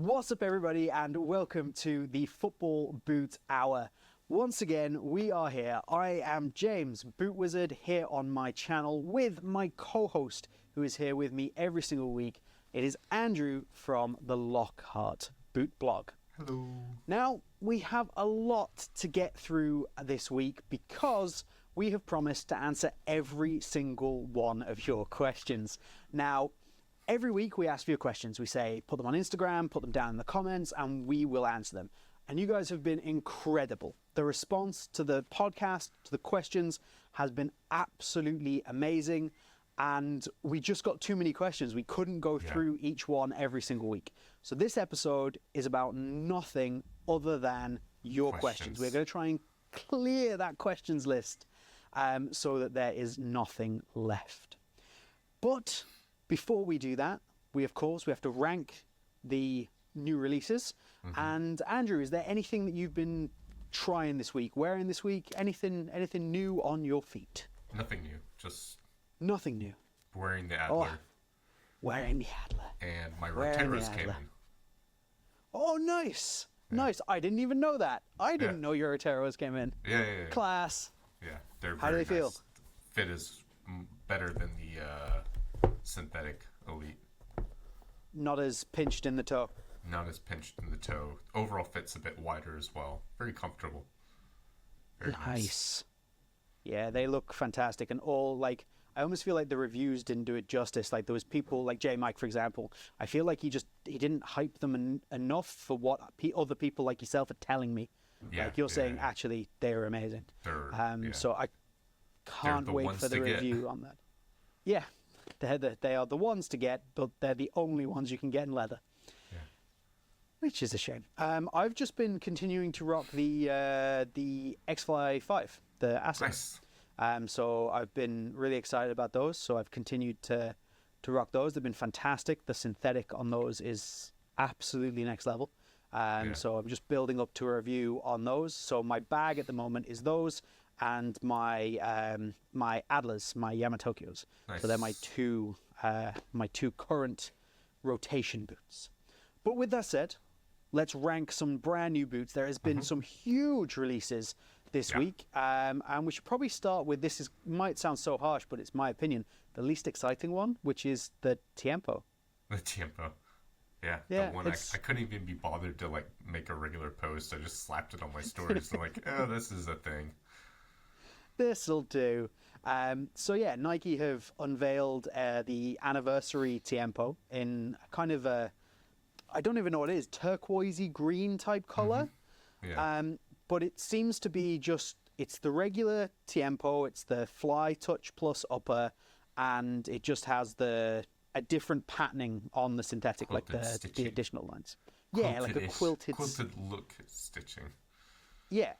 What's up, everybody, and welcome to the Football Boot Hour. Once again, we are here. I am James, Boot Wizard, here on my channel with my co-host, who is here with me every single week. It is Andrew from the Lockhart Boot blog. Hello. Now, we have a lot to get through this week because we have promised to answer every single one of your questions. Now, every week we ask for your questions. We say, put them on Instagram, put them down in the comments, and we will answer them. And you guys have been incredible. The response to the podcast, to the questions, has been absolutely amazing. And we just got too many questions. We couldn't go through each one every single week. So this episode is about nothing other than your questions. We're going to try and clear that questions list so that there is nothing left. But before we do that, we have to rank the new releases. Mm-hmm. And Andrew, is there anything that you've been trying this week, wearing this week? Anything new on your feet? Nothing new. Just nothing new. Wearing the Adler. Wearing the Adler. And my Roteros came in. Oh, nice. Yeah. Nice. I didn't even know that. I didn't know your Roteros came in. Yeah. Class. Yeah. They're How do they feel? Fit is better than the synthetic Elite. Not as pinched in the toe. Not as pinched in the toe. Overall fit's a bit wider as well. Very comfortable. Very nice. Yeah, they look fantastic. And I almost feel like the reviews didn't do it justice. Like, there was people like J Mike, for example. I feel like he didn't hype them enough for what other people like yourself are telling me. Yeah, like you're saying, actually, they're amazing. So I can't wait for the review on that. Yeah, they are the ones to get, but they're the only ones you can get in leather. Yeah. Which is a shame. I've just been continuing to rock the X-Fly 5, the Assets. Nice. So I've been really excited about those. So I've continued to rock those. They've been fantastic. The synthetic on those is absolutely next level. So I'm just building up to a review on those. So my bag at the moment is those and my Adlers, my Yamatokyos. Nice. So they're my two current rotation boots. But with that said, let's rank some brand new boots. There has been some huge releases this week, and we should probably start with might sound so harsh, but it's my opinion, the least exciting one, which is the Tiempo. The Tiempo. Yeah, the one I couldn't even be bothered to make a regular post. I just slapped it on my stories. I'm this is a thing. This'll do. Nike have unveiled the anniversary Tiempo in kind of a, I don't even know what it is, turquoisey green type color. Mm-hmm. Yeah. But it seems to be it's the regular Tiempo, it's the Fly Touch Plus upper, and it just has a different patterning on the synthetic, quilted the additional lines. Yeah, like a quilted look stitching. Yeah.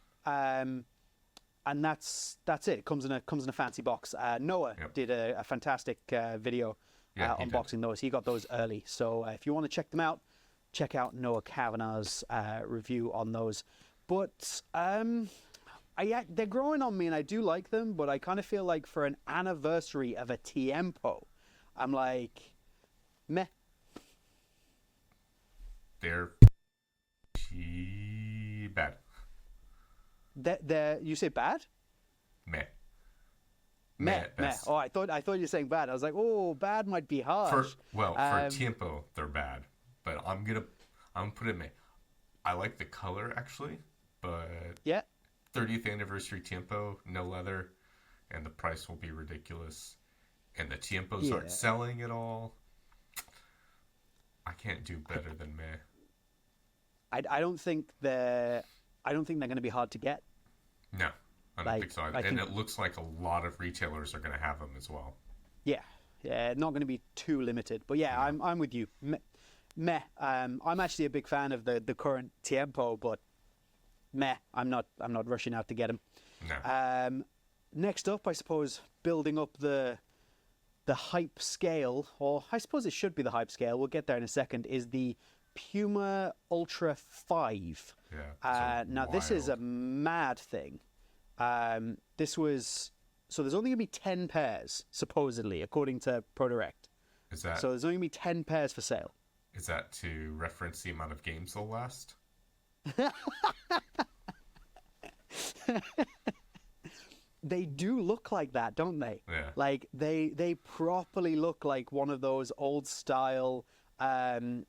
And that's it. It comes in a fancy box. Noah did a fantastic video unboxing those. He got those early. So if you want to check them out, check out Noah Kavanagh's review on those. But they're growing on me, and I do like them, but I kind of feel like for an anniversary of a Tiempo, I'm like, meh. They're bad. You say bad? Meh. Meh. Oh, I thought you were saying bad. I was like, oh, bad might be harsh. For Tiempo, they're bad. But I'm gonna put it meh. I like the color actually, but 30th anniversary Tiempo, no leather, and the price will be ridiculous. And the Tiempos aren't selling at all. I can't do better than meh. I don't think they're going to be hard to get. No, I don't think so. And it looks like a lot of retailers are going to have them as well. Yeah, not going to be too limited. But I'm with you. Meh. I'm actually a big fan of the current Tiempo, but meh. I'm not rushing out to get them. No. Next up, I suppose, building up the hype scale, or I suppose it should be the hype scale. We'll get there in a second. Is the Puma Ultra 5. Yeah. Now this is a mad thing. There's only going to be 10 pairs, supposedly, according to ProDirect. Is that? So there's only going to be 10 pairs for sale. Is that to reference the amount of games they'll last? They do look like that, don't they? Yeah. Like they properly look like one of those old style Evo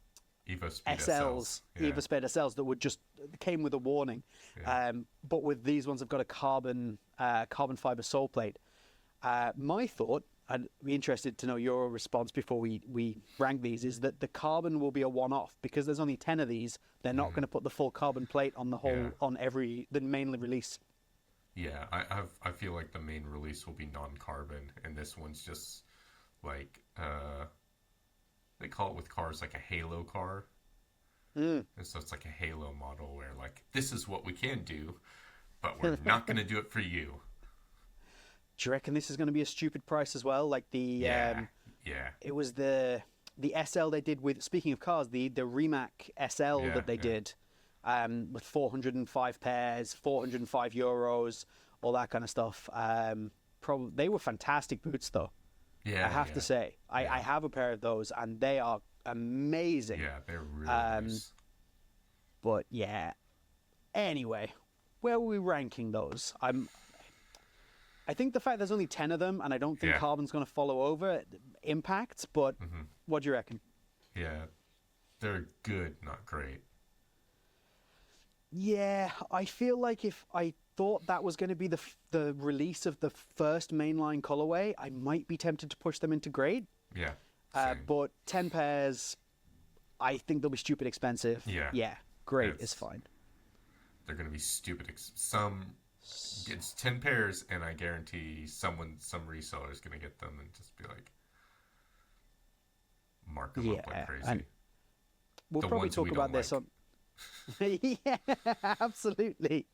Speed SLs. Yeah. Evo Speed SLs that would just came with a warning. Yeah. But with these ones, I've got a carbon fiber sole plate. My thought, I'd be interested to know your response before we rank these, is that the carbon will be a one-off because there's only 10 of these. They're not going to put the full carbon plate on the whole on the main release. Yeah, I feel like the main release will be non-carbon, and this one's just like they call it with cars like a halo car. And so it's like a halo model where like this is what we can do, but we're not going to do it for you. Do you reckon this is going to be a stupid price as well? Like it was the SL they did with, speaking of cars, the Remake SL that they did. With 405 pairs, €405, all that kind of stuff. They were fantastic boots, though. Yeah, I have to say, I have a pair of those, and they are amazing. Yeah, they're really nice. But yeah, anyway, where were we ranking those? I think the fact there's only 10 of them, and I don't think carbon's going to follow over, impacts. But what do you reckon? Yeah, they're good, not great. Yeah, I feel like if I thought that was going to be the release of the first mainline colorway, I might be tempted to push them into grade. Yeah. But 10 pairs, I think they'll be stupid expensive. Yeah, great is fine. They're going to be stupid. Some gets 10 pairs, and I guarantee some reseller is going to get them and just be like, mark them up like crazy. And we'll probably talk about this on. Yeah, absolutely.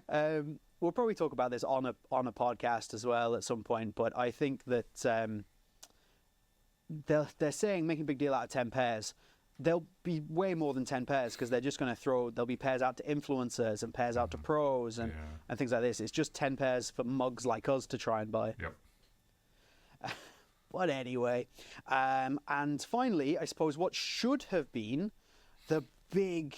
We'll probably talk about this on a podcast as well at some point. But I think that they're saying making a big deal out of 10 pairs. There'll be way more than 10 pairs because they're just going to there'll be pairs out to influencers and pairs out to pros and things like this. It's just 10 pairs for mugs like us to try and buy. Yep. But anyway, and finally, I suppose what should have been the big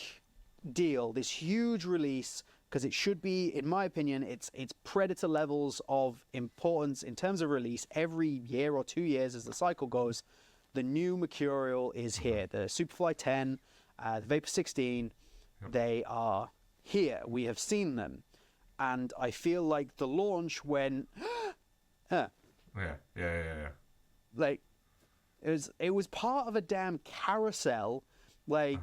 deal, this huge release, because it should be, in my opinion, it's Predator levels of importance in terms of release every year or 2 years as the cycle goes. The new Mercurial is here. The Superfly 10, the Vapor 16, they are here. We have seen them. And I feel like the launch when... Yeah. Like, it was part of a damn carousel, like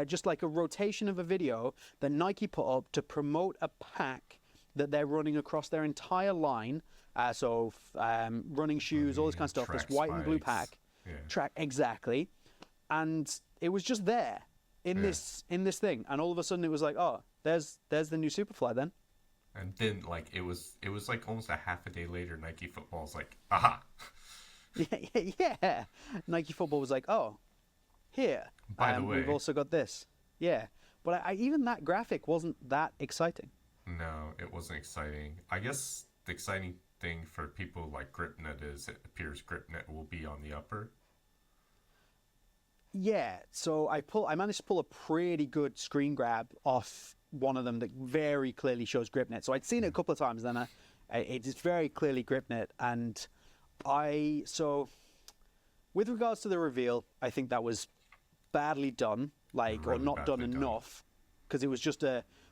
just like a rotation of a video that Nike put up to promote a pack that they're running across their entire line. Running shoes, all this kind of stuff. This white and blue pack. Yeah. Track exactly, and it was just there in this thing, and all of a sudden it was like, oh, there's the new Superfly then. And then like it was like almost a half a day later, Nike Football's like, aha. Yeah. Nike Football was like, oh, here. By the way, we've also got this. Yeah, but even that graphic wasn't that exciting. No, it wasn't exciting. I guess the exciting thing for people like GripNet is it appears GripNet will be on the upper. Yeah, so I managed to pull a pretty good screen grab off one of them that very clearly shows GripNet. So I'd seen it a couple of times, then it is very clearly GripNet, and with regards to the reveal, I think that was badly done, or not done enough, because it was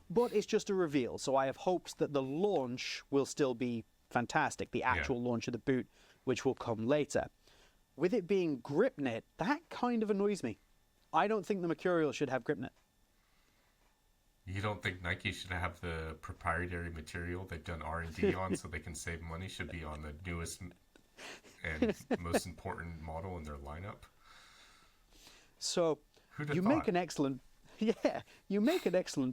but it's just a reveal. So I have hopes that the launch will still be fantastic, the actual launch of the boot, which will come later. With it being GripNet, that kind of annoys me. I don't think the Mercurial should have GripNet. You don't think Nike should have the proprietary material they've done R&D on so they can save money should be on the newest and most important model in their lineup? So you make an excellent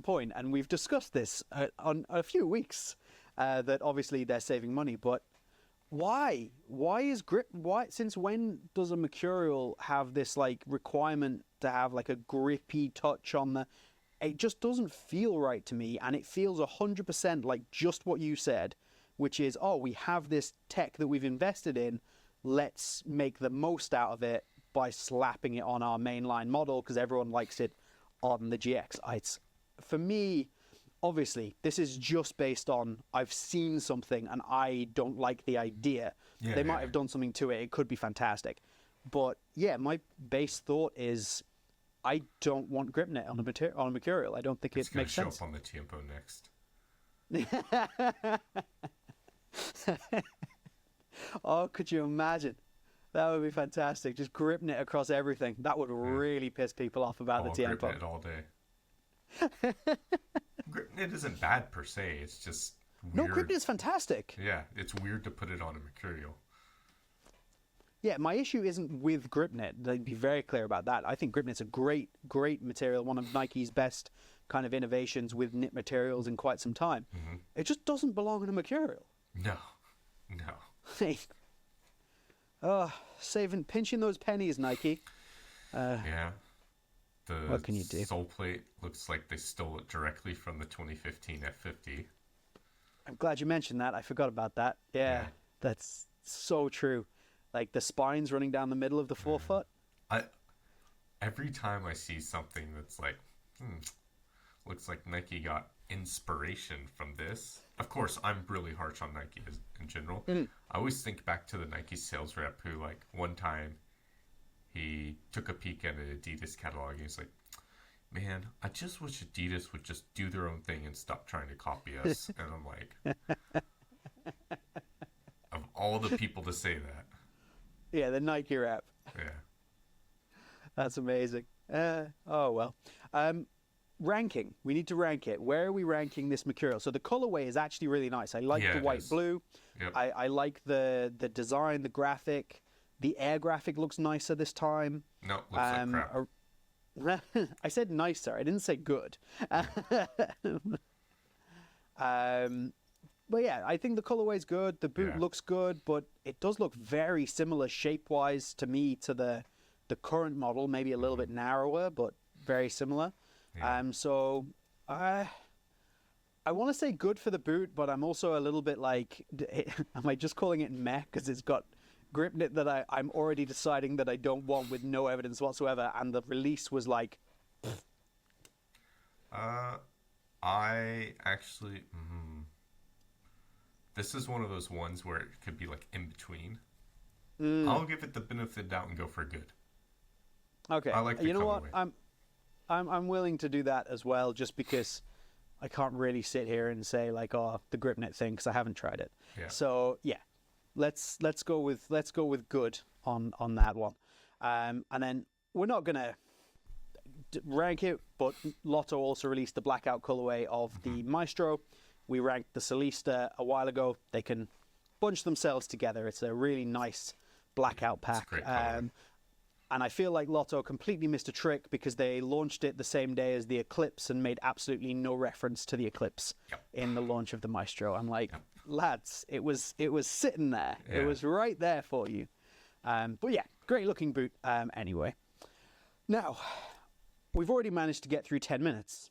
point, and we've discussed this on a few weeks. That obviously they're saving money, but why? Since when does a Mercurial have this like requirement to have like a grippy touch on the? It just doesn't feel right to me, and it feels 100% like just what you said, which is, oh, we have this tech that we've invested in, let's make the most out of it by slapping it on our mainline model because everyone likes it on the GX. For me, obviously, this is just based on I've seen something and I don't like the idea. They might have done something to it. It could be fantastic. But yeah, my base thought is I don't want grip net on a Mercurial. I don't think it makes sense. It's going to show up on the Tiempo next. Oh, could you imagine? That would be fantastic. Just grip knit across everything. That would really piss people off about the Tiempo. Grip knit all day. Grip knit isn't bad per se. It's just weird. No, grip knit is fantastic. Yeah, it's weird to put it on a Mercurial. Yeah, my issue isn't with grip knit. I'd be very clear about that. I think grip knit's a great, great material. One of Nike's best kind of innovations with knit materials in quite some time. Mm-hmm. It just doesn't belong in a Mercurial. No. Hey. Oh, pinching those pennies, Nike. Yeah. What can you do? Soleplate looks like they stole it directly from the 2015 F50. I'm glad you mentioned that. I forgot about that. Yeah. That's so true. Like the spines running down the middle of the forefoot. Every time I see something that's like, looks like Nike got inspiration from this. Of course, I'm really harsh on Nike in general. I always think back to the Nike sales rep who, like, one time he took a peek at an Adidas catalog and he's like, man, I just wish Adidas would just do their own thing and stop trying to copy us. And I'm like, of all the people to say that. Yeah, the Nike rep. Yeah. That's amazing. Oh, well. Ranking. We need to rank it. Where are we ranking this Mercurial? So the colorway is actually really nice. I like the white blue. Yep. I like the design, the graphic. The air graphic looks nicer this time. No, looks like crap. I said nicer. I didn't say good. But yeah, I think the colorway is good. The boot looks good, but it does look very similar shape-wise to me to the current model. Maybe a little bit narrower, but very similar. Yeah. So I want to say good for the boot, but I'm also a little bit like, am I just calling it meh because it's got grip knit that I'm already deciding that I don't want with no evidence whatsoever, and the release was like, I actually, this is one of those ones where it could be like in between. I'll give it the benefit of the doubt and go for good. Okay. I like the colorway. What? I'm willing to do that as well, just because I can't really sit here and say like, oh, the grip knit thing, because I haven't tried it. Yeah. So yeah, let's go with good on that one, and then we're not gonna rank it, but Lotto also released the blackout colorway of the Maestro. We ranked the Solista a while ago. They can bunch themselves together. It's a really nice blackout pack. It's a great color. And I feel like Lotto completely missed a trick because they launched it the same day as the Eclipse and made absolutely no reference to the Eclipse in the launch of the Maestro. I'm like, lads, it was sitting there. Yeah. It was right there for you. But yeah, great looking boot anyway. Now, we've already managed to get through 10 minutes,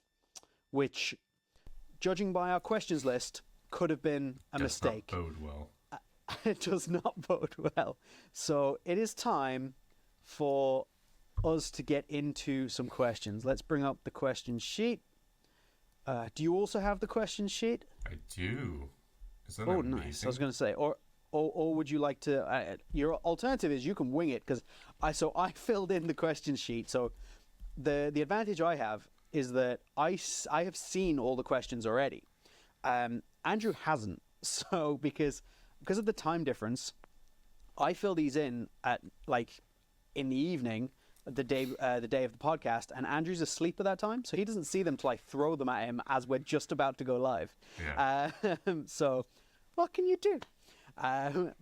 which, judging by our questions list, could have been a mistake. Does not bode well. It does not bode well. So it is time for us to get into some questions. Let's bring up the question sheet. Do you also have the question sheet? I do. Is that amazing? Nice. I was going to say, or would you like to? Your alternative is you can wing it, because I filled in the question sheet. So the advantage I have is that I have seen all the questions already. Andrew hasn't. So because of the time difference, I fill these in at in the evening, the day of the podcast, and Andrew's asleep at that time, so he doesn't see them till I throw them at him as we're just about to go live. Yeah. So what can you do?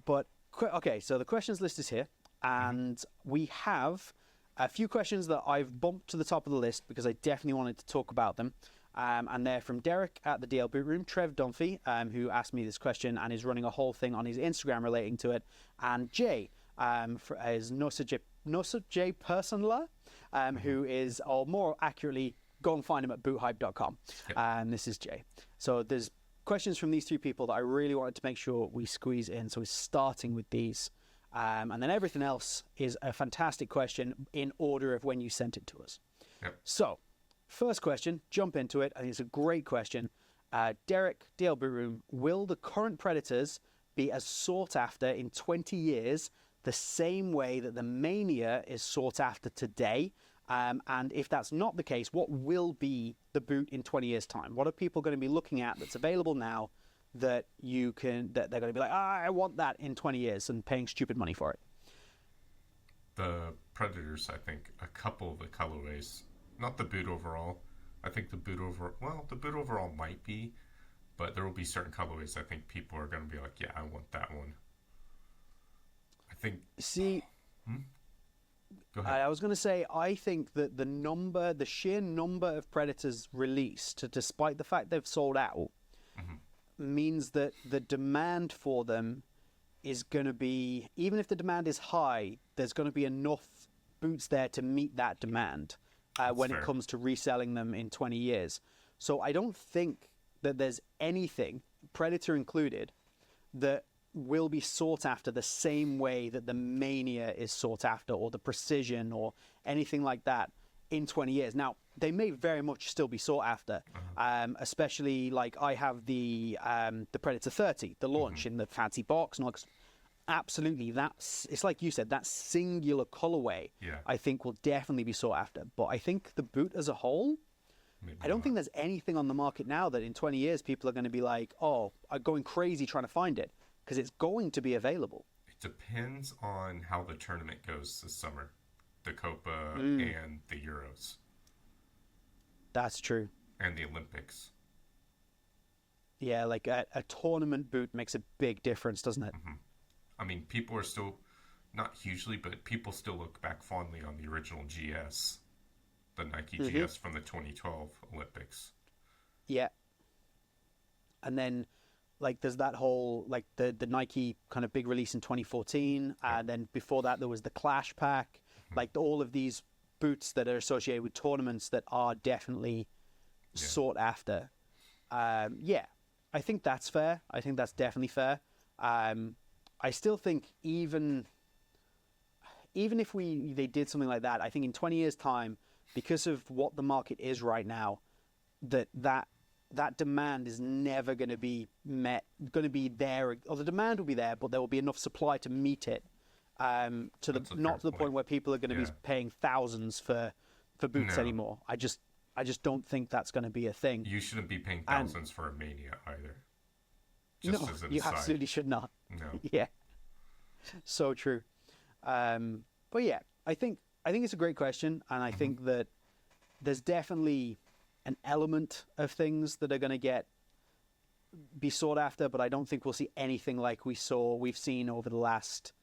But okay, so the questions list is here, and we have a few questions that I've bumped to the top of the list because I definitely wanted to talk about them. And they're from Derek at the DL Boot Room, Trev Dunphy, who asked me this question and is running a whole thing on his Instagram relating to it, and Jay, is Nosa J. Personla, who is, or more accurately, go and find him at boothype.com. And this is Jay. So there's questions from these three people that I really wanted to make sure we squeeze in. So we're starting with these. And then everything else is a fantastic question in order of when you sent it to us. Yep. So, first question, jump into it. I think it's a great question. Derek, DL Boot Room, will the current Predators be as sought after in 20 years the same way that the Mania is sought after today? And if that's not the case, what will be the boot in 20 years' time? What are people going to be looking at that's available now that they're going to be like, I want that in 20 years and paying stupid money for it? The Predators, I think, a couple of the colorways, not the boot overall. I think the boot overall might be, but there will be certain colorways I think people are going to be like, yeah, I want that one. I think. See, Go ahead. I was going to say, I think that the sheer number of Predators released, despite the fact they've sold out, means that the demand for them is going to be, even if the demand is high, there's going to be enough boots there to meet that demand when it comes to reselling them in 20 years. So I don't think that there's anything, Predator included, that will be sought after the same way that the Mania is sought after, or the Precision, or anything like that in 20 years. Now, they may very much still be sought after, especially like I have the Predator 30, the launch in the fancy box, and absolutely, it's like you said, that singular colorway, I think will definitely be sought after. But I think the boot as a whole, Maybe I don't not. think there's anything on the market now that in 20 years people are going to be like, oh, I'm going crazy trying to find it, because it's going to be available. It depends on how the tournament goes this summer, the Copa and the Euros. That's true. And the Olympics. Yeah, like a tournament boot makes a big difference, doesn't it? I mean, people are still, not hugely, but people still look back fondly on the original GS, the Nike GS from the 2012 Olympics. Yeah. And then, like, there's that whole, like, the Nike kind of big release in 2014. And then before that, there was the Clash Pack. Like, all of these boots that are associated with tournaments that are definitely sought after. Yeah, I think that's fair. I think that's definitely fair. I still think even if they did something like that, I think in 20 years' time, because of what the market is right now, that demand is never going to be met, going to be there, or the demand will be there, but there will be enough supply to meet it, not to the point where people are going to be paying thousands for boots anymore. I just don't think that's going to be a thing. You shouldn't be paying thousands for a Mania either. No, you absolutely should not. No. Yeah, so true. But yeah, I think it's a great question, and I think that there's definitely an element of things that are going to be sought after, but I don't think we'll see anything like we've seen over the last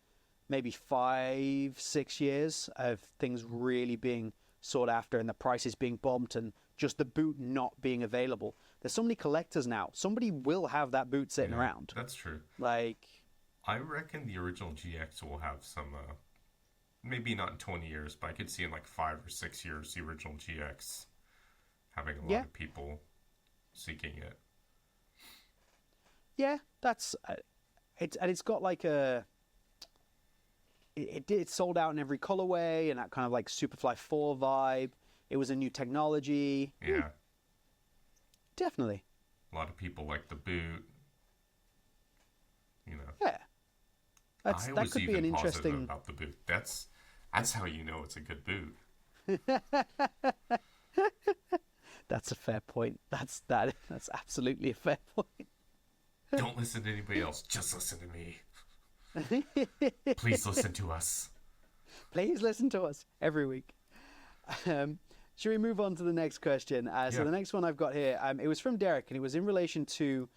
maybe 5-6 years of things really being sought after and the prices being bumped and just the boot not being available. There's so many collectors now. Somebody will have that boot sitting around. That's true. Like, I reckon the original GX will have some, maybe not in 20 years, but I could see in like 5 or 6 years the original GX having a lot of people seeking it. Yeah, that's it's got like it sold out in every colorway and that kind of like Superfly 4 vibe. It was a new technology. Yeah. Definitely. A lot of people like the boot. You know. Yeah. That could be an interesting about the boot. That's how you know it's a good boot. That's a fair point. That's absolutely a fair point. Don't listen to anybody else. Just listen to me. Please listen to us. Please listen to us every week. Should we move on to the next question? So the next one I've got here, it was from Derek, and it was in relation to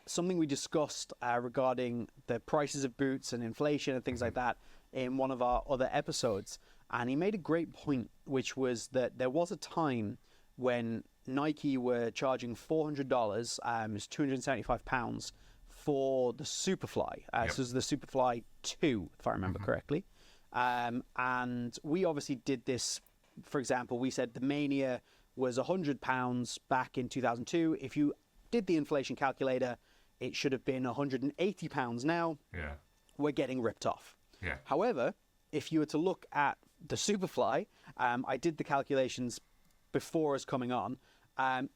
something we discussed regarding the prices of boots and inflation and things like that in one of our other episodes. And he made a great point, which was that there was a time when Nike were charging $400, it was £275 for the Superfly. So this is the Superfly 2, if I remember correctly. And we obviously did this, for example, we said the Mania was £100 back in 2002. If you did the inflation calculator, it should have been £180 now. Yeah. We're getting ripped off. Yeah. However, if you were to look at the Superfly, I did the calculations before us coming on.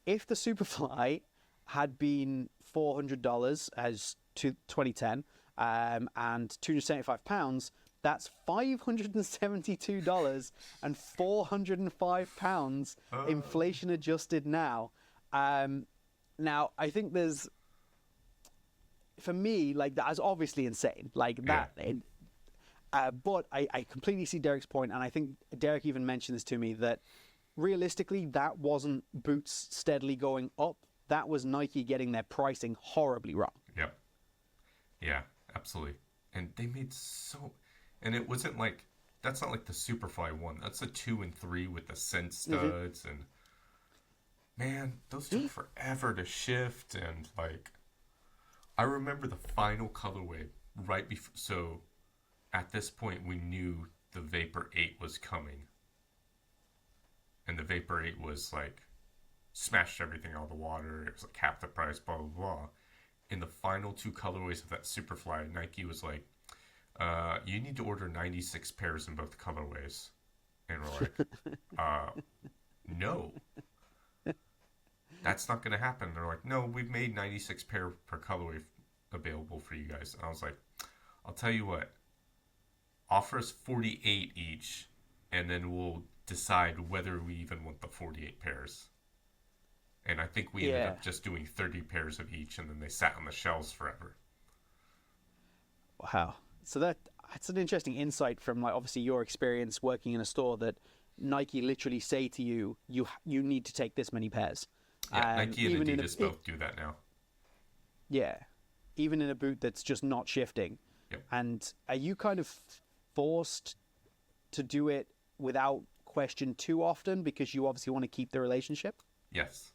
If the Superfly had been $400 as to 2010 and £275, that's $572 and £405 inflation adjusted now. Now, I think there's, for me, like, that is obviously insane. Like, that. But I completely see Derek's point, and I think Derek even mentioned this to me, that realistically, that wasn't Boots steadily going up. That was Nike getting their pricing horribly wrong. Yep. Yeah, absolutely. And they made and it wasn't like, that's not like the Superfly one. That's a 2 and 3 with the sense studs. And man, those took forever to shift. And like, I remember the final colorway right before. So at this point, we knew the Vapor 8 was coming. And the Vapor 8 was like, smashed everything out of the water. It was like half the price, blah, blah, blah. In the final 2 colorways of that Superfly, Nike was like, you need to order 96 pairs in both colorways. And we're like, no. That's not going to happen. They're like, no, we've made 96 pair per colorway available for you guys. And I was like, I'll tell you what. Offer us 48 each, and then we'll decide whether we even want the 48 pairs. And I think we ended up just doing 30 pairs of each, and then they sat on the shelves forever. Wow. So that's an interesting insight from, like, obviously your experience working in a store, that Nike literally say to you, you need to take this many pairs. Yeah, Nike and Adidas both do that now. Yeah. Even in a boot that's just not shifting. Yep. And are you kind of forced to do it without question too often because you obviously want to keep the relationship? Yes.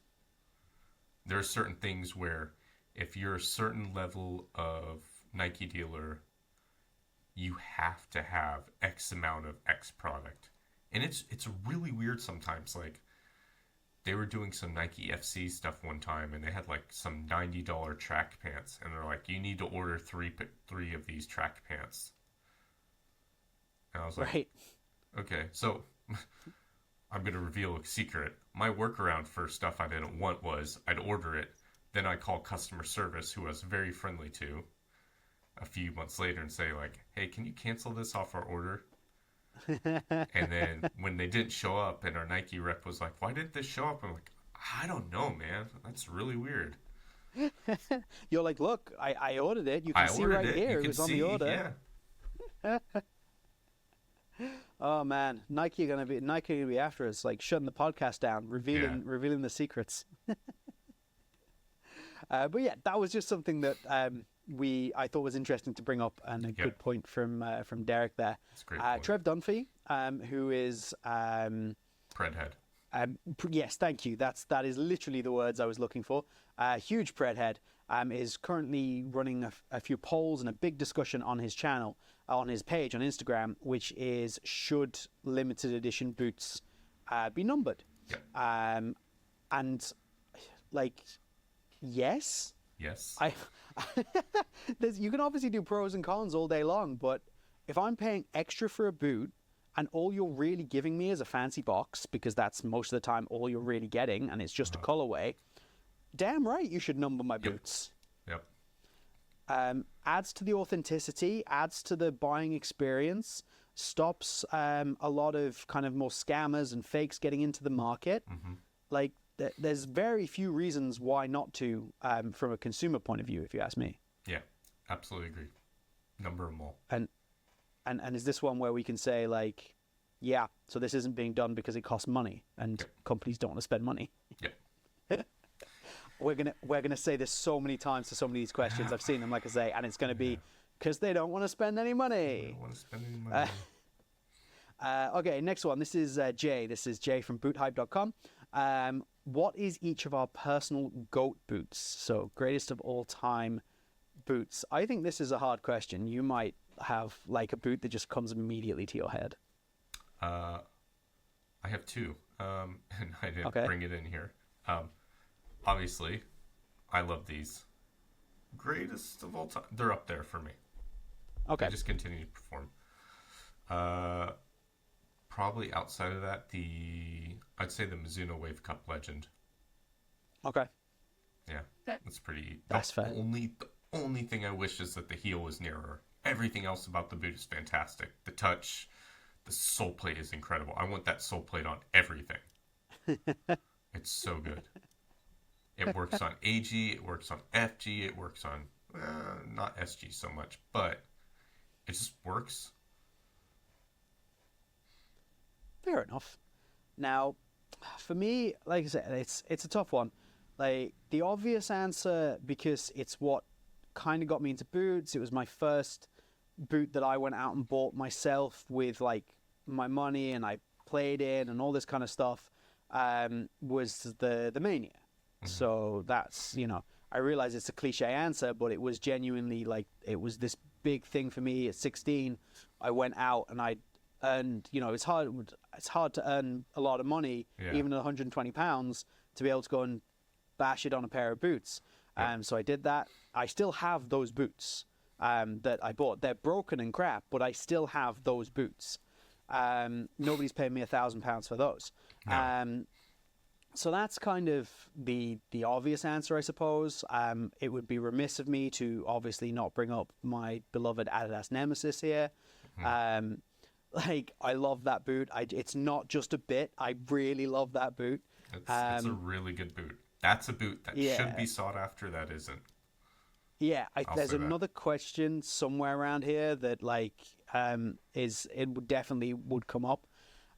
There are certain things where if you're a certain level of Nike dealer, you have to have X amount of X product. And it's really weird sometimes. Like, they were doing some Nike FC stuff one time, and they had like some $90 track pants, and they're like, you need to order three of these track pants. And I was like, right. Okay, so I'm going to reveal a secret. My workaround for stuff I didn't want was I'd order it, then I'd call customer service, who I was very friendly to, a few months later and say, like, hey, can you cancel this off our order? And then when they didn't show up, and our Nike rep was like, why didn't this show up? I'm like, I don't know, man. That's really weird. You're like, look, I ordered it. You can see right here. It was on the order. Yeah. Oh man, Nike are gonna be after us, like shutting the podcast down, revealing the secrets. But yeah, that was just something that I thought was interesting to bring up, and a good point from Derek there. That's a great point. Trev Dunphy, who is Predhead. Yes, thank you. That is literally the words I was looking for. Huge Predhead, is currently running a few polls and a big discussion on his channel, on his page on Instagram, which is, should limited edition boots be numbered? Yep. And like, yes. Yes. You can obviously do pros and cons all day long, but if I'm paying extra for a boot and all you're really giving me is a fancy box, because that's most of the time all you're really getting, and it's just a colorway, damn right you should number my boots. Yep. Adds to the authenticity, adds to the buying experience, stops a lot of kind of more scammers and fakes getting into the market. Mm-hmm. Like, there's very few reasons why not to, from a consumer point of view, if you ask me. Yeah, absolutely agree. Number them all. And is this one where we can say, like, yeah, so this isn't being done because it costs money and companies don't want to spend money? Yeah. We're gonna say this so many times to so many of these questions. I've seen them, like I say, and it's gonna be because they don't want to spend any money. They don't want to spend any money. Okay, next one. This is Jay. This is Jay from boothype.com. What is each of our personal GOAT boots? So, greatest of all time boots. I think this is a hard question. You might have like a boot that just comes immediately to your head. I have two, and I didn't bring it in here. Obviously, I love these. greatest of all time. They're up there for me. Okay. They just continue to perform. Probably outside of that, I'd say the Mizuno Wave Cup Legend. Okay. Yeah, that's pretty. That's fair. The only thing I wish is that the heel was nearer. Everything else about the boot is fantastic. The touch, the sole plate is incredible. I want that sole plate on everything. It's so good. It works on AG, it works on FG, it works on not SG so much, but it just works. Fair enough. Now, for me, like I said, it's a tough one. Like, the obvious answer, because it's what kind of got me into boots. It was my first boot that I went out and bought myself with like my money, and I played in and all this kind of stuff. Was the Mania. Mm-hmm. So that's, I realize it's a cliche answer, but it was genuinely like, it was this big thing for me at 16. I went out and I earned, it's hard to earn a lot of money, even at £120, to be able to go and bash it on a pair of boots. So I did that. I still have those boots that I bought. They're broken and crap, but I still have those boots. Nobody's paying me £1,000 for those. No. So that's kind of the obvious answer, I suppose. It would be remiss of me to obviously not bring up my beloved Adidas Nemesis here. Mm-hmm. Like, I love that boot. It's not just a bit. I really love that boot. It's a really good boot. That's a boot that should be sought after. That isn't. Yeah, there's another question somewhere around here that definitely would come up.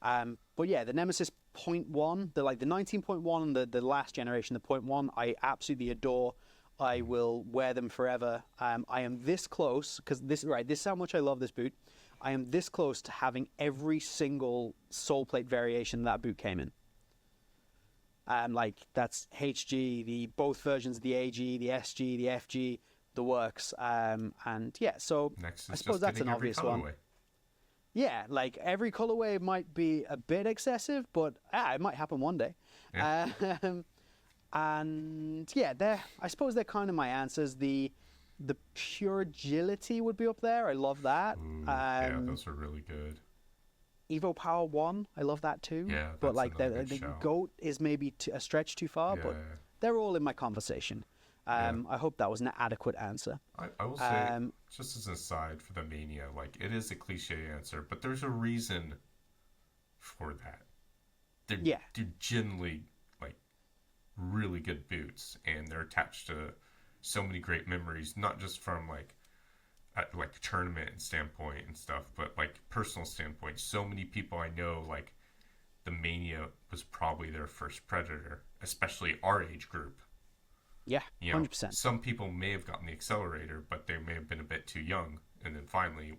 But yeah, the Nemesis 0.1, the 19.1 and the last generation, the 0.1, I absolutely adore. I will wear them forever. I am this close, because this is how much I love this boot. I am this close to having every single sole plate variation that boot came in. That's HG, both versions of the AG, the SG, the FG, the works. So Next I suppose that's an obvious one. Yeah, like every colorway might be a bit excessive, but it might happen one day. Yeah. I suppose they're kind of my answers. The pure agility would be up there. I love that. Yeah, those are really good. Evo Power 1, I love that too. Yeah, but the GOAT is maybe a stretch too far, but they're all in my conversation. I hope that was an adequate answer. I will say, just as an aside for the Mania, it is a cliche answer, but there's a reason for that. They're generally really good boots, and they're attached to so many great memories, not just from tournament standpoint and stuff, but personal standpoint. So many people I know, the Mania was probably their first Predator, especially our age group. Yeah, 100%. Some people may have gotten the Accelerator, but they may have been a bit too young. And then finally,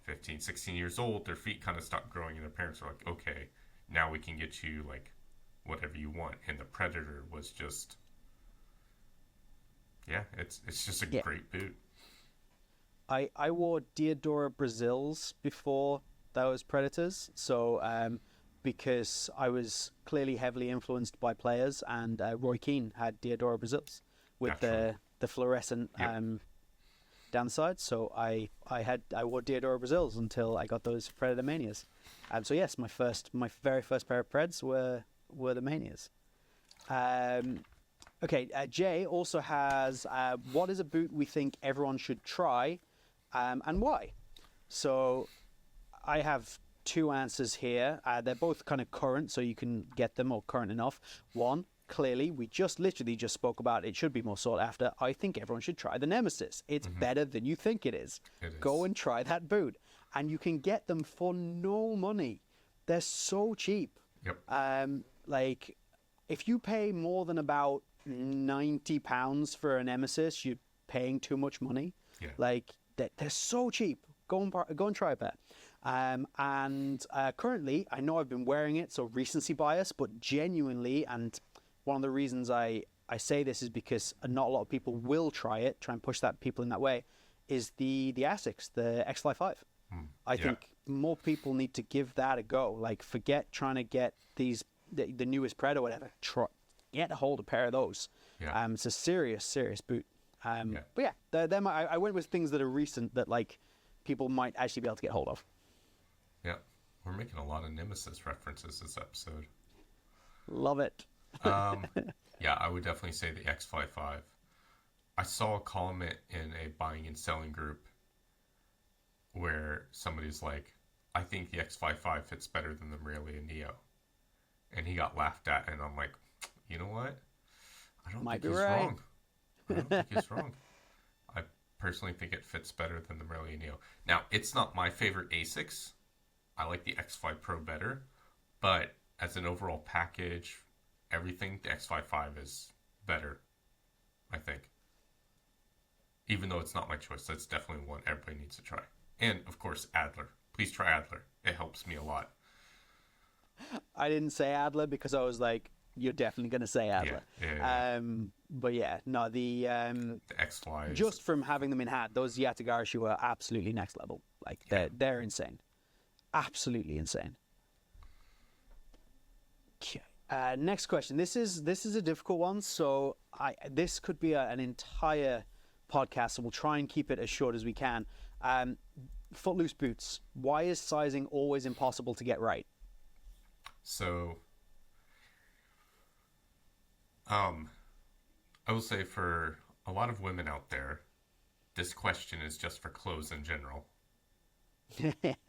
15, 16 years old, their feet kind of stopped growing, and their parents are like, okay, now we can get you, whatever you want. And the Predator was just, it's just a great boot. I wore Diadora Brazils before those Predators, so because I was clearly heavily influenced by players, and Roy Keane had Diadora Brazils with the fluorescent down the side. So I wore Diadora Brazils until I got those Predator Manias. So yes, my very first pair of Preds were the Manias. Okay, Jay also has what is a boot we think everyone should try, and why? So I have two answers here. They're both kind of current, so you can get them, or current enough. One, clearly, we literally just spoke about it should be more sought after. I think everyone should try the Nemesis. It's better than you think it is. Go and try that boot. And you can get them for no money. They're so cheap. Yep. If you pay more than about £90 for a Nemesis, you're paying too much money. Yeah. They're so cheap. Go and try a pair. And currently, I know I've been wearing it, so recency bias, but genuinely, and one of the reasons I say this is because not a lot of people will try and push people in that way, is the Asics, the X-Fly 5. I think more people need to give that a go. Forget trying to get the newest Pred or whatever. Get a hold of a pair of those. Yeah. It's a serious boot. But yeah, them I went with things that are recent that like people might actually be able to get hold of. Yeah, we're making a lot of Nemesis references this episode. Love it. Yeah, I would definitely say the X55. I saw a comment in a buying and selling group where somebody's like, I think the X55 fits better than the Mercurial Neo. And he got laughed at, and I'm like, you know what? I don't think he's wrong. I don't think he's wrong. I personally think it fits better than the Mercurial Neo. Now, it's not my favorite ASICs. I like the X5 Pro better. But as an overall package, everything, the X55 is better, I think. Even though it's not my choice, that's definitely one everybody needs to try. And, of course, Adler. Please try Adler. It helps me a lot. I didn't say Adler because I was like, you're definitely going to say Adler. Yeah. But yeah, no, the X-Flies. Just from having them in hand, those Yatagarashi were absolutely next level. Like, they're insane. Absolutely insane. Okay. Next question. This is a difficult one, so this could be an entire podcast, so we'll try and keep it as short as we can. Footloose boots. Why is sizing always impossible to get right? So, I will say for a lot of women out there, this question is just for clothes in general.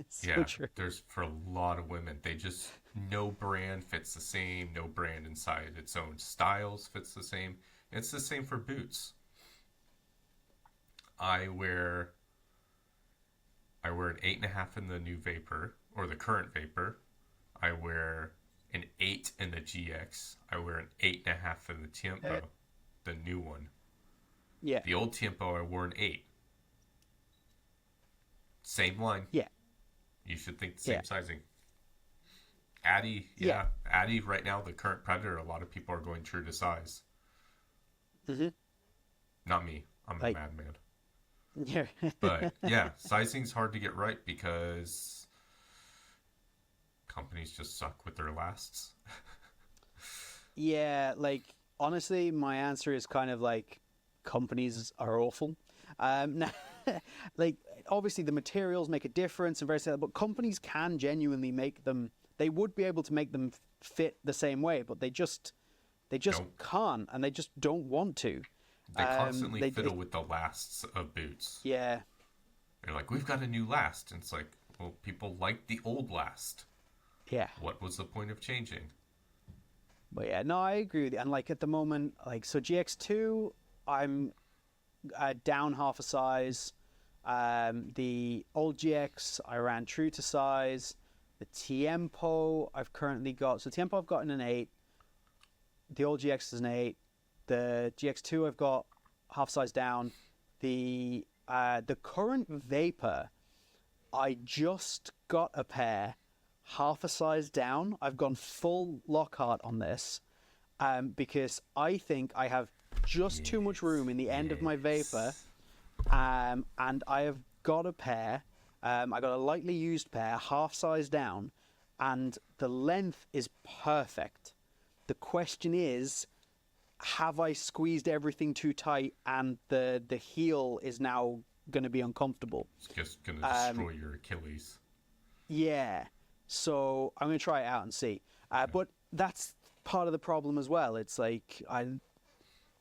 So true. There's for a lot of women, they just, no brand fits the same, no brand inside its own styles fits the same. It's the same for boots. I wear an 8.5 in the new Vapor, or the current Vapor. I wear an 8 in the GX. I wear an 8.5 in the Tiempo, the new one. Yeah. The old Tiempo, I wore an 8. Same line. Yeah. You should think the same sizing. Adi, Adi right now, the current Predator, a lot of people are going true to size. Mm-hmm. Not me. I'm a madman. Yeah. But yeah, sizing's hard to get right because companies just suck with their lasts. Yeah, like honestly, my answer is kind of like companies are awful. Like obviously the materials make a difference and various, but companies can genuinely make them. They would be able to make them fit the same way, but they just can't, and they just don't want to. They constantly fiddle with the lasts of boots. Yeah. They're like, we've got a new last. And it's like, well, people like the old last. Yeah. What was the point of changing? But yeah, no, I agree with you. And like at the moment, like, so GX2, I'm down half a size. The old GX, I ran true to size. The Tiempo, I've currently got, so Tiempo I've got in an 8. The old GX is an 8. The GX2 I've got half size down. The current Vapor, I just got a pair half a size down. I've gone full Lockhart on this because I think I have just too much room in the end of my Vapor, and I have got a pair. I got a lightly used pair, half size down, and the length is perfect. The question is, have I squeezed everything too tight and the heel is now going to be uncomfortable? It's just going to destroy your Achilles. Yeah. So I'm going to try it out and see. But that's part of the problem as well. It's like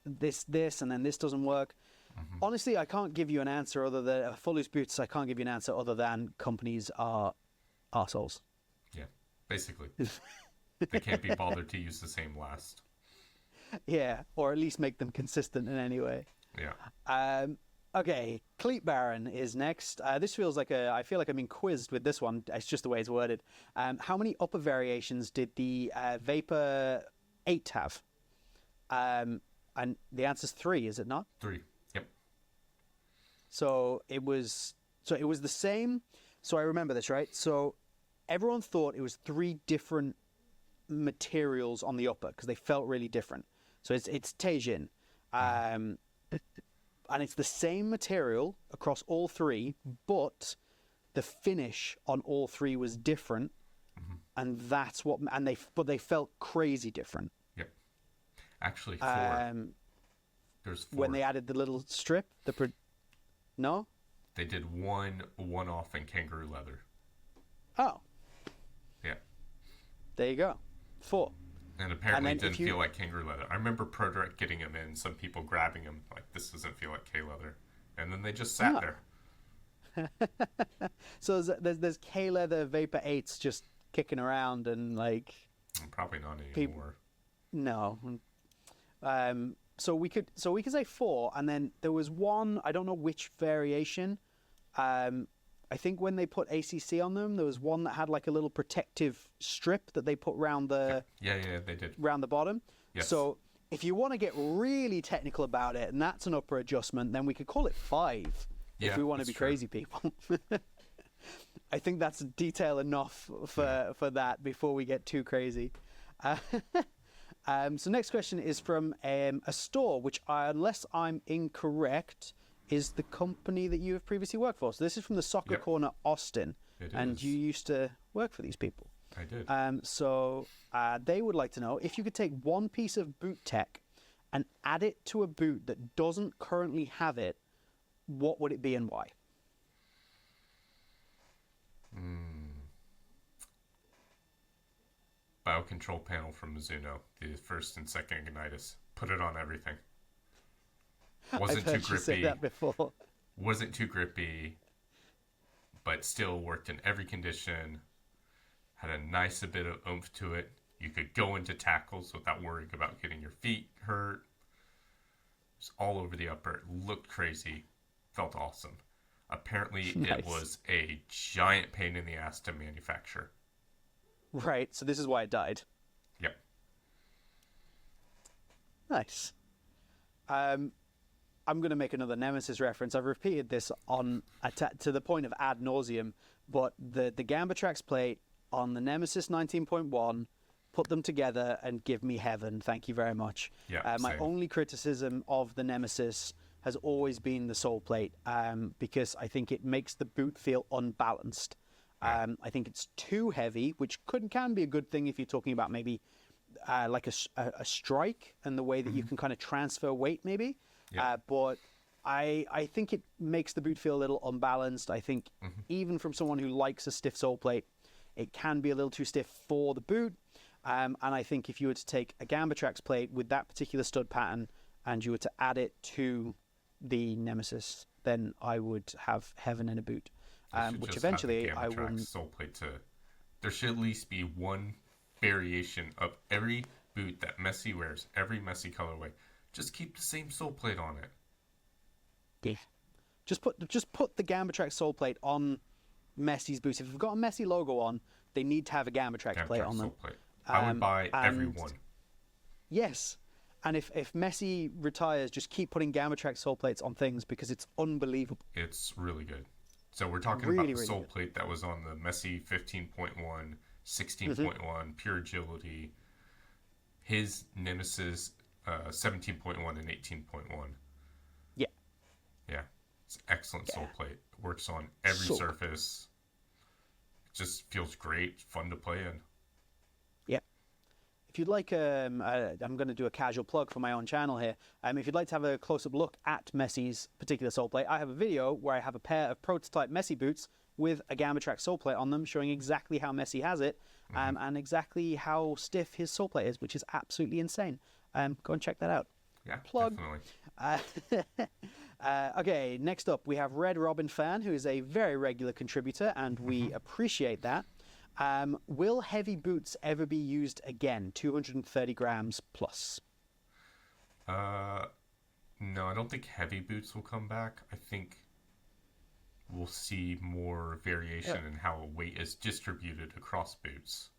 this, and then this doesn't work. Mm-hmm. Honestly, I can't give you an answer other than full loose boots. I can't give you an answer other than companies are arseholes. Yeah, basically. They can't be bothered to use the same last. Yeah, or at least make them consistent in any way. Yeah. Okay, Cleat Baron is next. This feels like I feel like I'm being quizzed with this one. It's just the way it's worded. How many upper variations did the Vapor 8 have? And the answer's 3, is it not? 3. Yep. So it was the same. So I remember this, right? So everyone thought it was 3 different materials on the upper because they felt really different. So it's Teijin, and it's the same material across all 3, but the finish on all 3 was different, and that's what. And they felt crazy different. Yep. Actually, 4. There's 4. When they added the little strip, no? They did one-off in kangaroo leather. Oh. Yeah. There you go. 4. And apparently didn't feel like kangaroo leather. I remember ProDirect getting them in, some people grabbing them, like, this doesn't feel like K leather. And then they just sat there. So there's K leather Vapor 8s just kicking around and like... Probably not anymore. No. So we could say 4, and then there was one, I don't know which variation. I think when they put ACC on them, there was one that had like a little protective strip that they put round the... Yeah, they did. Round the bottom. Yes. So if you want to get really technical about it, and that's an upper adjustment, then we could call it 5 if we want to be crazy people. I think that's detail enough for that before we get too crazy. So next question is from a store, which, unless I'm incorrect, is the company that you have previously worked for. So this is from the Soccer Corner Austin. And you used to work for these people. I did. So they would like to know, if you could take one piece of boot tech and add it to a boot that doesn't currently have it, what would it be and why? Biocontrol panel from Mizuno, the first and second Ignitus. Put it on everything. Wasn't too grippy. Say that before. Wasn't too grippy, but still worked in every condition. Had a nice bit of oomph to it. You could go into tackles without worrying about getting your feet hurt. It was all over the upper. It looked crazy. Felt awesome. Apparently, nice. It was a giant pain in the ass to manufacture. Right, so this is why it died. Yep. Nice. I'm going to make another Nemesis reference. I've repeated this to the point of ad nauseum, but the Gambatrax plate on the Nemesis 19.1, put them together and give me heaven. Thank you very much. Yeah, my only criticism of the Nemesis has always been the sole plate, because I think it makes the boot feel unbalanced. I think it's too heavy, which can be a good thing if you're talking about maybe like a strike and the way that you can kind of transfer weight maybe. Yeah. But I think it makes the boot feel a little unbalanced. I think even from someone who likes a stiff sole plate, it can be a little too stiff for the boot. And I think if you were to take a Gambatrax plate with that particular stud pattern and you were to add it to the Nemesis, then I would have heaven in a boot. Which eventually I will... Sole plate there should at least be one variation of every boot that Messi wears, every Messi colorway. Just keep the same sole plate on it. Yeah. Just put the Gambatrax sole plate on Messi's boots. If you've got a Messi logo on, they need to have a Gambatrax plate on them. Sole plate. I would buy every one. Yes. And if Messi retires, just keep putting Gambatrax sole plates on things because it's unbelievable. It's really good. So we're talking about the sole plate that was on the Messi 15.1, 16.1, Pure Agility, his Nemesis 17.1 and 18.1. Yeah. Yeah. It's excellent sole plate. Works on every surface. It just feels great. Fun to play in. Yeah. If you'd like, I'm going to do a casual plug for my own channel here. If you'd like to have a close-up look at Messi's particular sole plate, I have a video where I have a pair of prototype Messi boots with a Gambatrax sole plate on them, showing exactly how Messi has it, and exactly how stiff his sole plate is, which is absolutely insane. Go and check that out. Yeah, plug. Definitely. Okay, next up we have Red Robin Fan, who is a very regular contributor, and we appreciate that. Will heavy boots ever be used again? 230 grams plus. No, I don't think heavy boots will come back. I think we'll see more variation in how weight is distributed across boots.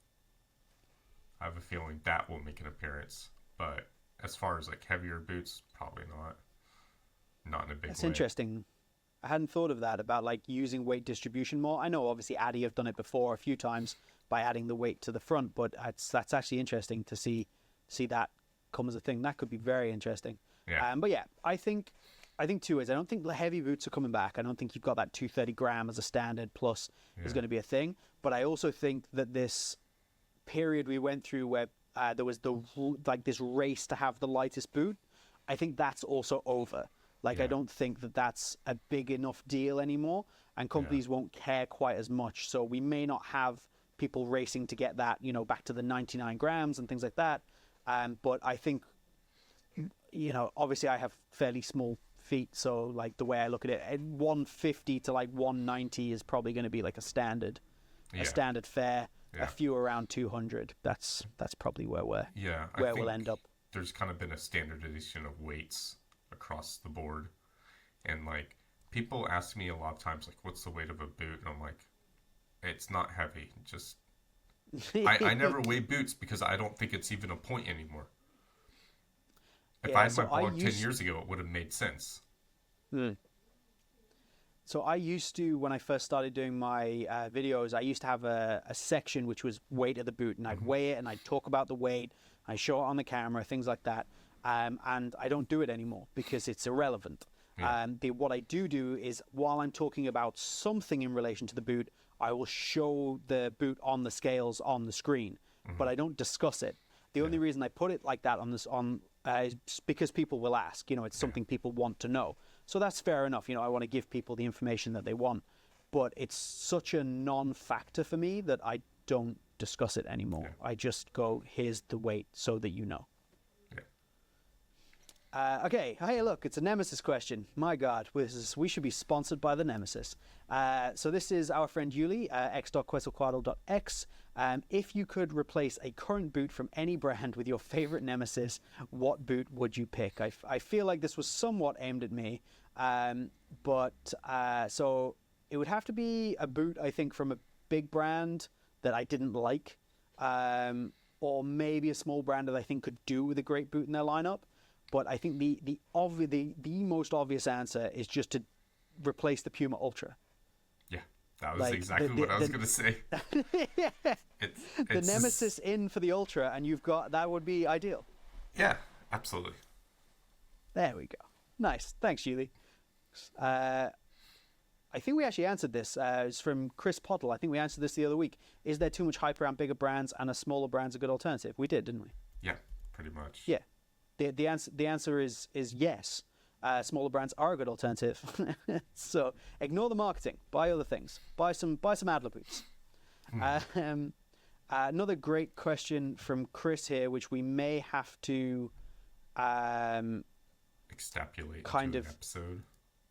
I have a feeling that will make an appearance. But as far as like heavier boots, probably not. Not in a big way. That's interesting. I hadn't thought of that, about like using weight distribution more. I know obviously Adi have done it before a few times by adding the weight to the front, but that's actually interesting to see that come as a thing. That could be very interesting. Yeah. But yeah, I think two ways. I don't think the heavy boots are coming back. I don't think you've got that 230 gram as a standard plus is going to be a thing. But I also think that this period we went through where there was this race to have the lightest boot, I think that's also over. Like, I don't think that that's a big enough deal anymore, and companies won't care quite as much. So we may not have people racing to get that, you know, back to the 99 grams and things like that. But I think, you know, obviously I have fairly small feet, so like the way I look at it, 150 to like 190 is probably going to be like a standard fare. A few around 200. That's probably where we'll end up. There's kind of been a standardization of weights across the board, and like people ask me a lot of times, like, what's the weight of a boot? And I'm like, it's not heavy. Just I never weigh boots because I don't think it's even a point anymore. If I had my blog 10 years ago, it would have made sense. So I used to, when I first started doing my videos, I used to have a section which was weight of the boot, and I'd weigh it and I'd talk about the weight. I show it on the camera, things like that. And I don't do it anymore because it's irrelevant. What I do is, while I'm talking about something in relation to the boot, I will show the boot on the scales on the screen, but I don't discuss it. The only reason I put it like that is because people will ask. You know, it's something people want to know. So that's fair enough. You know, I want to give people the information that they want, but it's such a non-factor for me that I don't discuss it anymore. I just go, here's the weight so that you know. Okay, hey, look, it's a Nemesis question. My God, we should be sponsored by the Nemesis. So this is our friend Yuli, x.questelquadro.x. If you could replace a current boot from any brand with your favorite Nemesis, what boot would you pick? I feel like this was somewhat aimed at me, so it would have to be a boot, I think, from a big brand that I didn't like, or maybe a small brand that I think could do with a great boot in their lineup. But I think the most obvious answer is just to replace the Puma Ultra. Yeah, that was exactly what I was going to say. The Nemesis in for the Ultra, and that would be ideal. Yeah, absolutely. There we go. Nice. Thanks, Yuli. I think we actually answered this. It's from Chris Pottle. I think we answered this the other week. Is there too much hype around bigger brands, and a smaller brand's a good alternative? We did, didn't we? Yeah, pretty much. Yeah. The answer is yes. Smaller brands are a good alternative. So ignore the marketing. Buy other things. Buy some Adler boots. Another great question from Chris here, which we may have to extrapolate kind of an episode.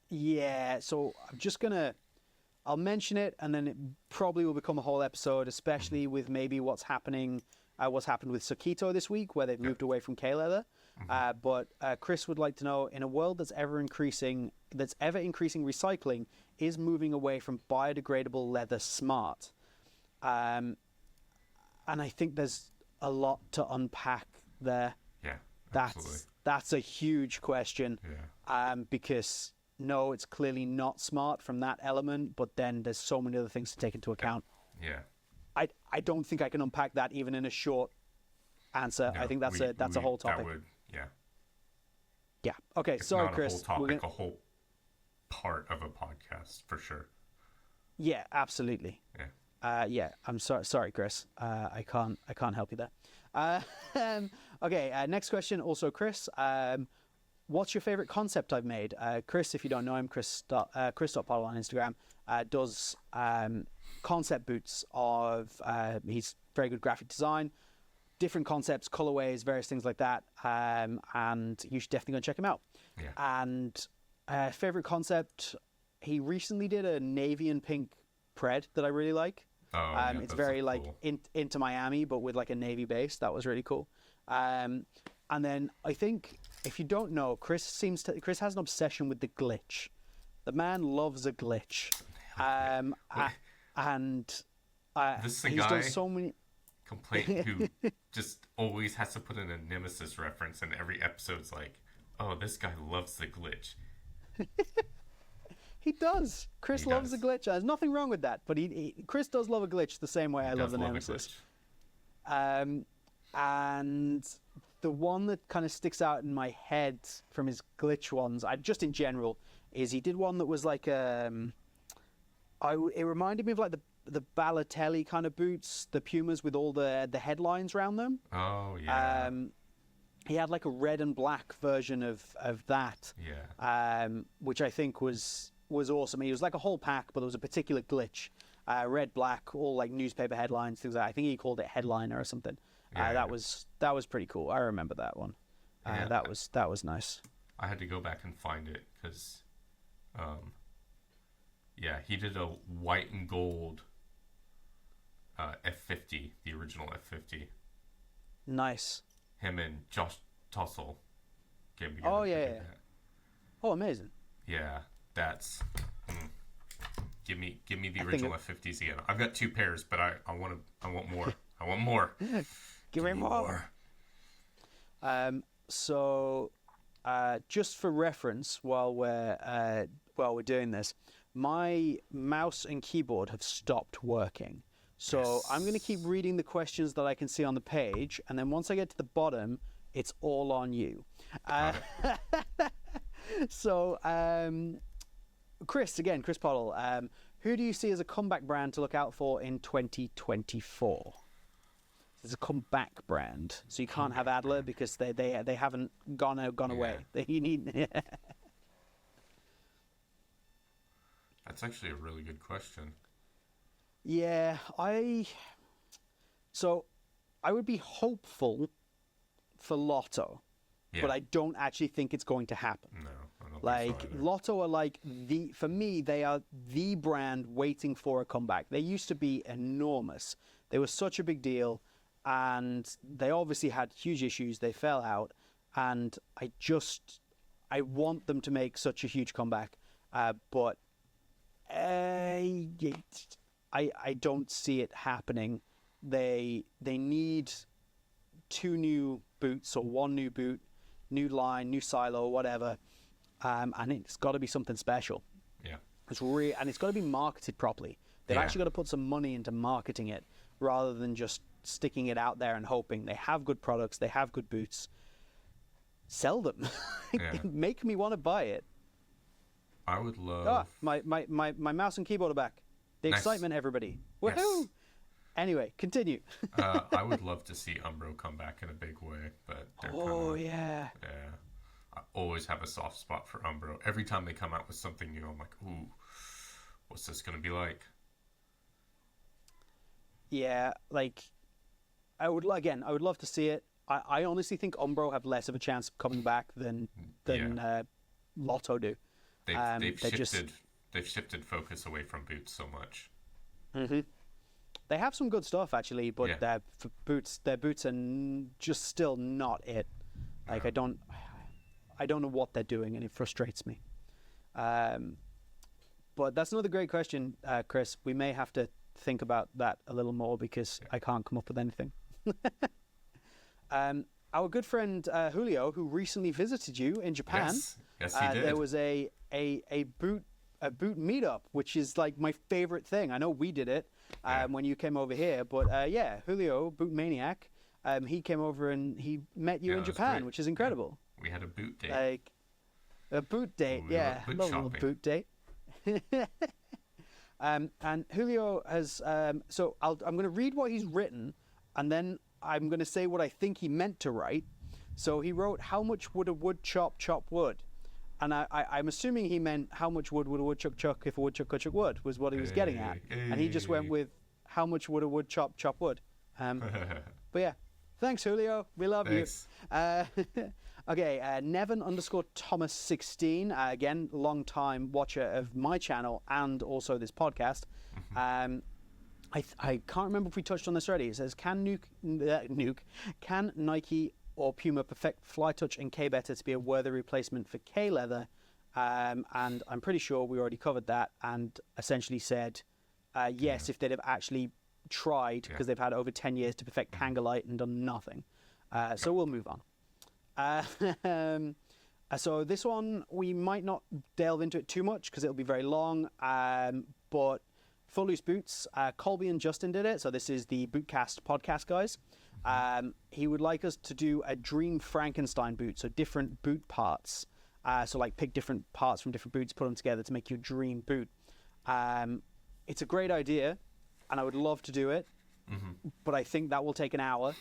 Yeah. So I'll mention it, and then it probably will become a whole episode, especially with maybe what's happened with Sakito this week, where they've moved away from K-leather. But Chris would like to know, in a world that's ever increasing recycling, is moving away from biodegradable leather smart? And I think there's a lot to unpack there. Yeah, that's a huge question. Yeah. Because no, it's clearly not smart from that element, but then there's so many other things to take into account. Yeah. I don't think I can unpack that even in a short answer. No, I think that's a whole topic. Yeah. Okay. It's sorry, not Chris. A whole topic, a whole part of a podcast for sure. Yeah, absolutely. Yeah. I'm sorry, Chris. I can't help you there. Okay. Next question. Also, Chris. What's your favorite concept I've made? Chris, if you don't know him, Chris.Pottle on Instagram, does concept boots of he's very good graphic design, different concepts, colorways, various things like that, and you should definitely go and check him out. And favorite concept, he recently did a navy and pink pred that I really like. It's very like cool. Into Miami, but with like a navy base. That was really cool. And then I think, if you don't know, Chris has an obsession with the glitch. The man loves a glitch. This is a he's guy done so many who just always has to put in a Nemesis reference, and every episode's like, oh, this guy loves the glitch. He does. Chris loves the glitch. There's nothing wrong with that, but Chris does love a glitch the same way I love the Nemesis. And the one that kind of sticks out in my head from his glitch ones, just in general, is he did one that was like it reminded me of like the Balotelli kind of boots, the Pumas with all the headlines around them. Oh yeah. he had like a red and black version of that, which I think was awesome. He was like a whole pack, but there was a particular glitch. Red, black, all like newspaper headlines, things like that. I think he called it Headliner or something. That was pretty cool. I remember that one. That was nice. I had to go back and find it because, he did a white and gold F50, the original F50. Nice. Him and Josh Tussle came together. Oh yeah. Oh, amazing. Yeah, that's. Give me the original F50s again. I've got 2 pairs, but I want more. I want more. Give me more. So, just for reference, while we're doing this, my mouse and keyboard have stopped working. So I'm going to keep reading the questions that I can see on the page, and then once I get to the bottom, it's all on you. So, Chris Pottle, who do you see as a comeback brand to look out for in 2024? It's a comeback brand, so you can't have Adler because they haven't gone away. You need. That's actually a really good question. Yeah, I would be hopeful for Lotto, but I don't actually think it's going to happen. No, I don't think so either. Lotto are like for me, they are the brand waiting for a comeback. They used to be enormous. They were such a big deal, and they obviously had huge issues. They fell out, and I want them to make such a huge comeback, but I don't see it happening. They need 2 new boots or 1 new boot, new line, new silo, whatever, and it's got to be something special. Yeah, and it's got to be marketed properly. They've actually got to put some money into marketing it rather than just sticking it out there and hoping. They have good products, they have good boots. Sell them. Make me want to buy it. I would love. My mouse and keyboard are back. The excitement, everybody. Woohoo! Yes. Anyway, continue. I would love to see Umbro come back in a big way, but they're yeah. I always have a soft spot for Umbro. Every time they come out with something new, I'm like, ooh, what's this going to be like? Yeah, like, I would love to see it. I honestly think Umbro have less of a chance of coming back than Lotto do. They've shifted focus away from boots so much. Mm-hmm. They have some good stuff actually, but their boots are just still not it. Like I don't know what they're doing, and it frustrates me. But that's another great question, Chris. We may have to think about that a little more because I can't come up with anything. Our good friend Julio, who recently visited you in Japan, yes, he did. There was a boot meetup, which is like my favorite thing. I know we did it when you came over here, but Julio, boot maniac, he came over and he met you in Japan, which is incredible. We had a boot date. Like a boot date, love a little boot date. And Julio has so I'm going to read what he's written, and then I'm going to say what I think he meant to write. So he wrote, "How much would a woodchop chop wood?" And I'm assuming he meant how much wood would a woodchuck chuck if a woodchuck could chuck wood was what he was getting at. And he just went with how much would a woodchop chop wood. But yeah, thanks Julio, we love you. Okay, Nevin_Thomas16, again, long time watcher of my channel and also this podcast. I can't remember if we touched on this already. It says, can Nike or Puma perfect Fly Touch and K Better to be a worthy replacement for K Leather? And I'm pretty sure we already covered that and essentially said yes, if they'd have actually tried, because they've had over 10 years to perfect Kangalite and done nothing. So we'll move on. So this one, we might not delve into it too much because it'll be very long, but Full Loose Boots, Colby and Justin did it. So this is the Bootcast podcast guys. He would like us to do a Dream Frankenstein boot, so different boot parts. So like pick different parts from different boots, put them together to make your dream boot. It's a great idea, and I would love to do it, but I think that will take an hour.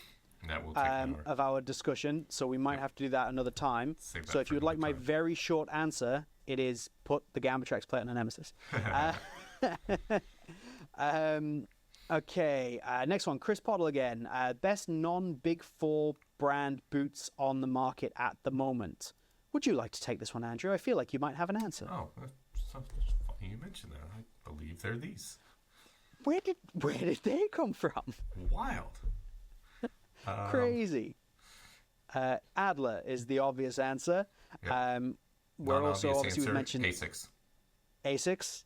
That will take an hour. of our discussion, so we might have to do that another time. So if you would like my very short answer, it is put the Gambatrex plate on a Nemesis. Okay, next one, Chris Pottle again. Best non-Big Four brand boots on the market at the moment. Would you like to take this one, Andrew? I feel like you might have an answer. Oh, that's funny you mentioned that. I believe they're these. Where did they come from? Wild. Crazy. Adler is the obvious answer. Yep. We're also obviously we've mentioned Asics. Asics.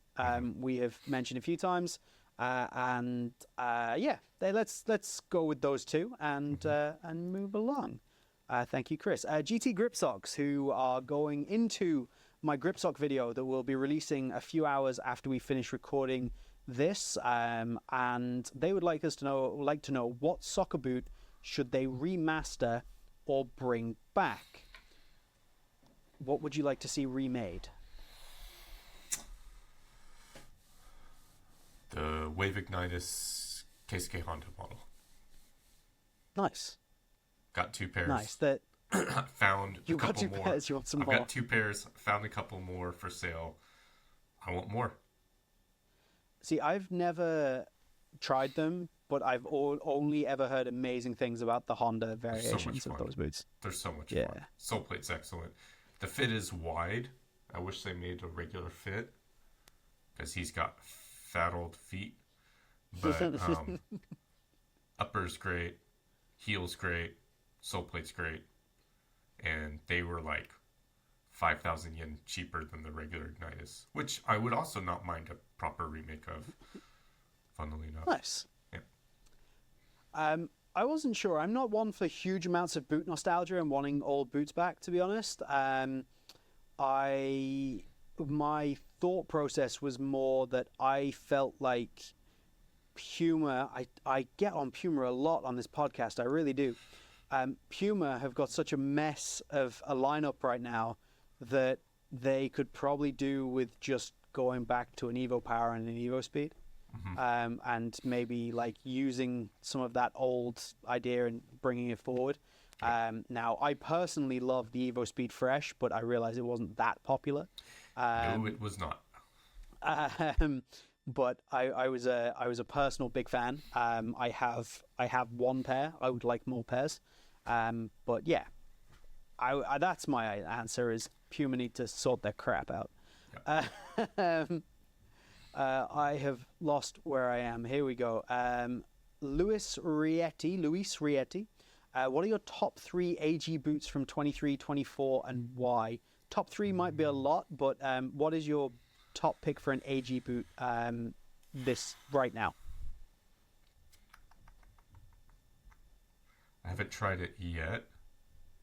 We have mentioned a few times, and let's go with those two and move along. Thank you, Chris. GT Grip Socks, who are going into my grip sock video that we'll be releasing a few hours after we finish recording this, and they would like to know what soccer boot should they remaster or bring back. What would you like to see remade? The Wave Ignitus Keisuke Honda model. Nice. Got 2 pairs. Nice. Found you a couple got 2 more. pairs. You want some I've more? got 2 pairs. Found a couple more for sale. I want more. See, I've never tried them, but I've only ever heard amazing things about the Honda variations of those boots. They're so much fun. Soleplate's excellent. The fit is wide. I wish they made a regular fit because he's got fat old feet. But upper's great, heel's great, soleplate's great, and they were like 5,000 yen cheaper than the regular Ignitus, which I would also not mind a proper remake of, funnily enough. Nice. Yeah. I wasn't sure. I'm not one for huge amounts of boot nostalgia and wanting old boots back, to be honest. My thought process was more that I felt like Puma, I get on Puma a lot on this podcast, I really do. Puma have got such a mess of a lineup right now that they could probably do with just going back to an Evo Power and an Evo Speed. And maybe like using some of that old idea and bringing it forward. Now, I personally love the Evo Speed Fresh, but I realized it wasn't that popular. No, it was not. But I was a personal big fan. I have 1 pair. I would like more pairs. But yeah, I that's my answer. Is Puma need to sort their crap out. Yep. I have lost where I am. Here we go. Luis Rietti. What are your top 3 AG boots from 23, 24, and why? Top 3 might be a lot, but what is your top pick for an AG boot this right now? I haven't tried it yet,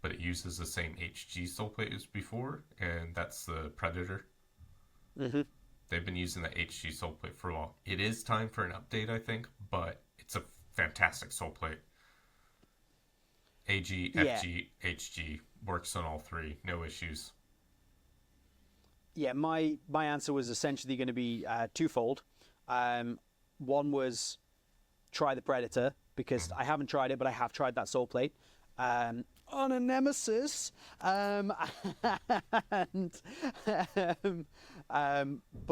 but it uses the same HG sole plate as before, and that's the Predator. They've been using the HG sole plate for a while. It is time for an update, I think, but it's a fantastic sole plate. AG, FG, HG works on all 3, no issues. Yeah, my answer was essentially going to be twofold. One was try the Predator, because I haven't tried it, but I have tried that sole plate on a Nemesis. But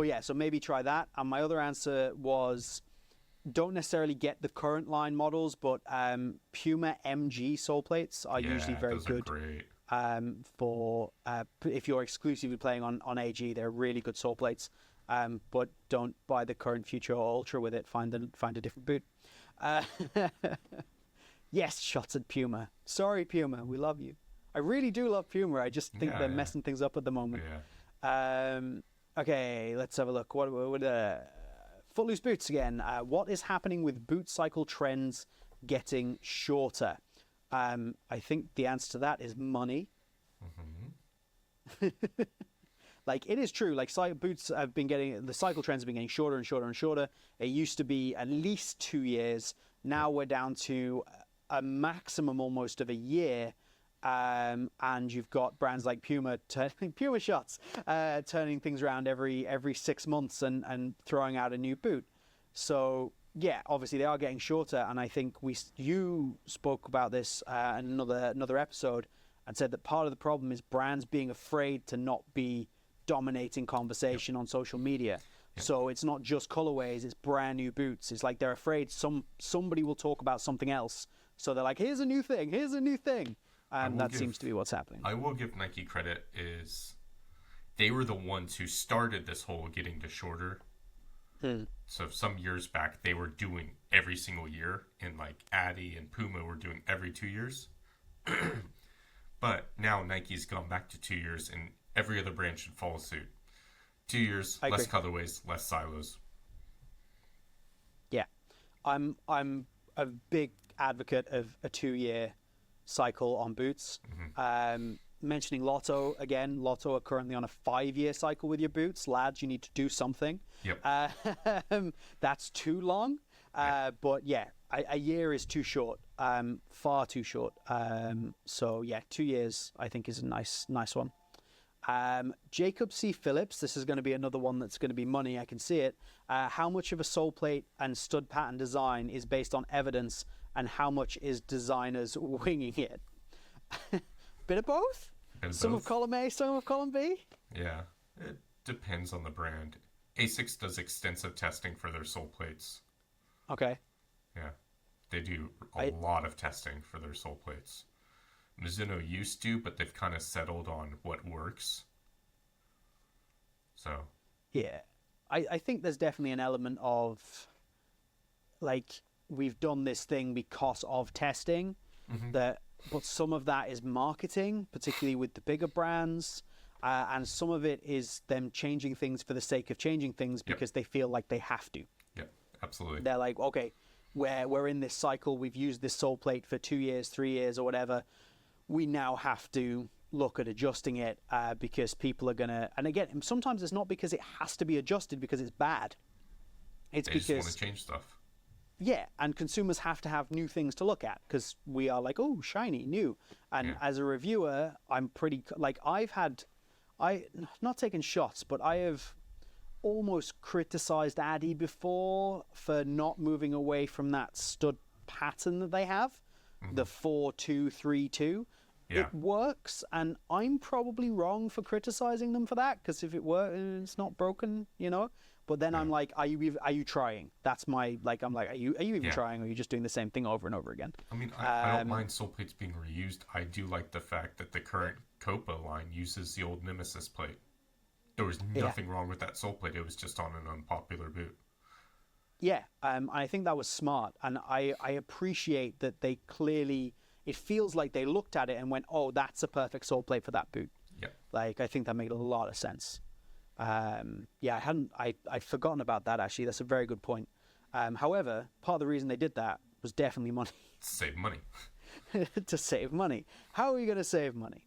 yeah, so maybe try that. And my other answer was don't necessarily get the current line models, but Puma MG sole plates are usually very good. Great. For if you're exclusively playing on AG, they're really good sole plates. But don't buy the current Future or Ultra with it. Find a different boot. Yes, shots at Puma. Sorry, Puma, we love you. I really do love Puma. I just think they're messing things up at the moment. Okay, let's have a look. What Footloose boots again. What is happening with boot cycle trends getting shorter? I think the answer to that is money. Like, it is true. Like, boots have been the cycle trends have been getting shorter and shorter and shorter. It used to be at least 2 years. Now we're down to a maximum almost of a year. And you've got brands like Puma turning Puma shots, turning things around every 6 months and throwing out a new boot. So yeah, obviously they are getting shorter, and I think you spoke about this in another episode and said that part of the problem is brands being afraid to not be dominating conversation on social media. So it's not just colorways; it's brand new boots. It's like they're afraid somebody will talk about something else, so they're like, "Here's a new thing. Here's a new thing." That seems to be what's happening. I will give Nike credit is they were the ones who started this whole getting to shorter. So some years back, they were doing every single year, and like Adi and Puma were doing every 2 years. But now Nike's gone back to 2 years, and every other brand should follow suit. 2 years, less colorways, less silos. Yeah, I'm a big advocate of a 2-year cycle on boots. Mentioning Lotto again, Lotto are currently on a 5-year cycle with your boots. Lads, you need to do something. Yep. That's too long. But yeah, a year is too short, far too short. So yeah, 2 years I think is a nice one. Jacob C. Phillips, this is going to be another one that's going to be money. I can see it. How much of a sole plate and stud pattern design is based on evidence, and how much is designers winging it? Bit of both? Some of column A, some of column B? Yeah, it depends on the brand. Asics does extensive testing for their sole plates. Okay. Yeah, they do a lot of testing for their sole plates. Mizuno used to, but they've kind of settled on what works. So. Yeah, I think there's definitely an element of, like, we've done this thing because of testing, but some of that is marketing, particularly with the bigger brands, and some of it is them changing things for the sake of changing things because they feel like they have to. Yeah, absolutely. They're like, okay, we're in this cycle, we've used this sole plate for 2 years, 3 years, or whatever. We now have to look at adjusting it because people are gonna. And again, sometimes it's not because it has to be adjusted because it's bad. It's they because just want to change stuff. Yeah, and consumers have to have new things to look at because we are like, oh, shiny, new. And as a reviewer, I'm pretty like not taken shots, but I have almost criticized Adi before for not moving away from that stud pattern that they have, the 4-2-3-2. Yeah. It works, and I'm probably wrong for criticizing them for that because if it works, it's not broken, you know. But then I'm like, are you trying? That's my like. I'm like, are you even trying, or are you just doing the same thing over and over again? I mean, I don't mind sole plates being reused. I do like the fact that the current Copa line uses the old Nemesis plate. There was nothing wrong with that sole plate. It was just on an unpopular boot. Yeah, I think that was smart, and I appreciate that they clearly. It feels like they looked at it and went, "Oh, that's a perfect sole plate for that boot." Yeah. Like I think that made a lot of sense. I'd forgotten about that actually. That's a very good point. However, part of the reason they did that was definitely money. Save money. To save money. How are you going to save money?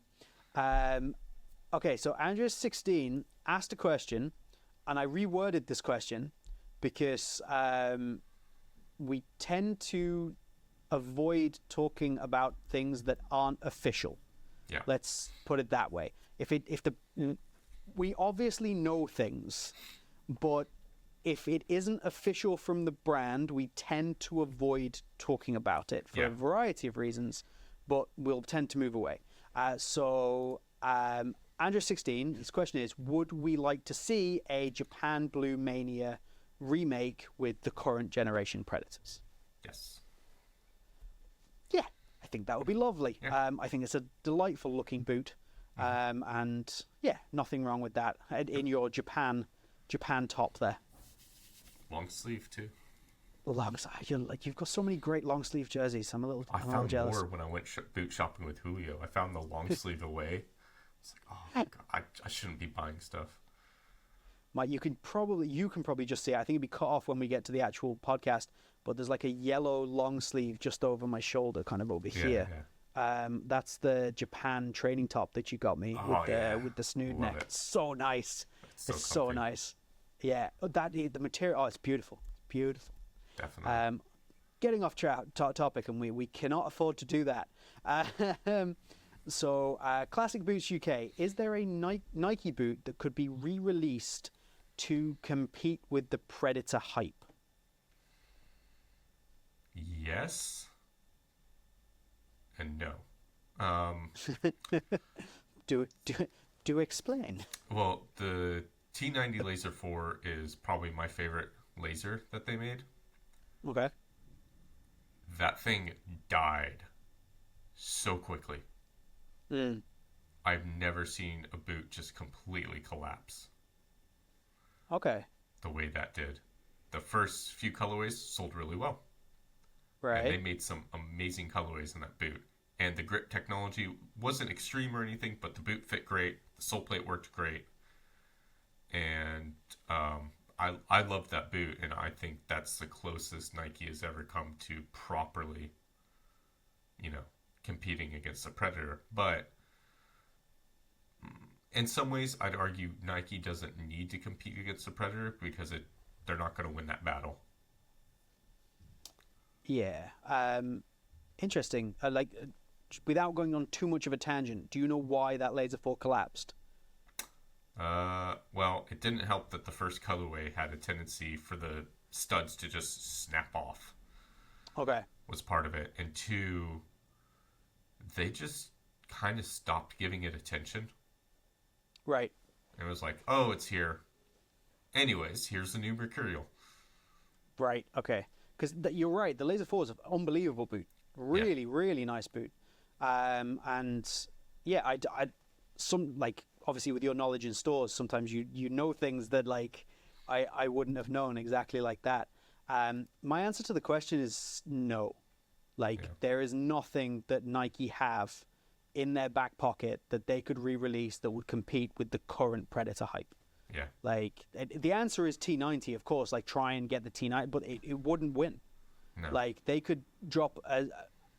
Okay, so Andrew16 asked a question, and I reworded this question because we tend to avoid talking about things that aren't official. Yeah. Let's put it that way. We obviously know things, but if it isn't official from the brand, we tend to avoid talking about it for a variety of reasons, but we'll tend to move away. Andrew16, his question is, would we like to see a Japan Blue Mania remake with the current generation Predators? Yes. Yeah, I think that would be lovely. Yeah. I think it's a delightful looking boot. And yeah, nothing wrong with that in your Japan top there. Long sleeve too. You've got so many great long sleeve jerseys. I'm a little jealous. More when I went boot shopping with Julio. I found the long sleeve away. It's like, oh God, I shouldn't be buying stuff. Mike, you can probably just see. I think it'd be cut off when we get to the actual podcast. But there's like a yellow long sleeve just over my shoulder, kind of over here. Yeah. That's the Japan training top that you got me with the snood neck. It's so nice. It's so nice. Yeah, the material. Oh, it's beautiful. Beautiful. Definitely. Getting off topic, and we cannot afford to do that. So, Classic Boots UK. Is there a Nike boot that could be re-released to compete with the Predator hype? yes and no. Do explain. Well, the T90 Laser 4 is probably my favorite laser that they made. Okay. That thing died so quickly. I've never seen a boot just completely collapse. Okay. The way that did. The first few colorways sold really well. Right. And they made some amazing colorways in that boot. And the grip technology wasn't extreme or anything, but the boot fit great. The sole plate worked great. And I loved that boot, and I think that's the closest Nike has ever come to properly, competing against a Predator. But in some ways, I'd argue Nike doesn't need to compete against the Predator because they're not going to win that battle. Yeah. Interesting. Without going on too much of a tangent, do you know why that Laser 4 collapsed? Well, it didn't help that the first colorway had a tendency for the studs to just snap off. Okay. Was part of it. And two, they just kind of stopped giving it attention. Right. It was like, oh, it's here. Anyways, here's the new Mercurial. Right, okay. Because you're right, the Laser 4 is an unbelievable boot. Really, really nice boot. And yeah, I obviously with your knowledge in stores, sometimes you know things that I wouldn't have known exactly like that. My answer to the question is no. There is nothing that Nike have in their back pocket that they could re-release that would compete with the current Predator hype. Yeah. The answer is T90, of course, try and get the T90, but it wouldn't win. No. They could drop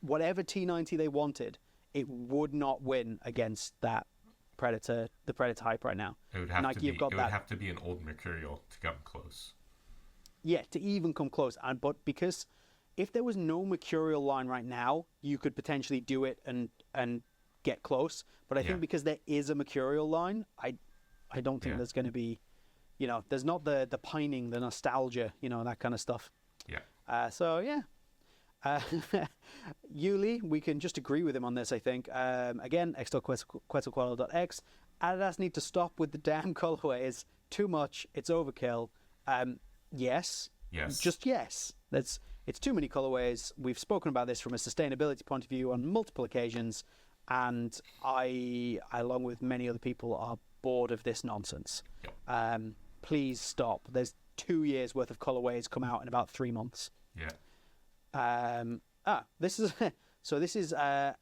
whatever T90 they wanted, it would not win against that Predator, the Predator hype right now. It would have to be an old Mercurial to come close. Yeah, to even come close. But because if there was no Mercurial line right now, you could potentially do it and get close. But I think because there is a Mercurial line, I don't think there's going to be, there's not the pining, the nostalgia, that kind of stuff. Yeah. So yeah. Yuli, we can just agree with him on this, I think. Again, x.quetzalcoatl.x. Adidas need to stop with the damn colorways. Too much. It's overkill. Yes. Yes. Just yes. It's too many colorways. We've spoken about this from a sustainability point of view on multiple occasions. And I, along with many other people, are bored of this nonsense. Yep. Please stop. There's 2 years worth of colorways come out in about 3 months. Yeah. This is I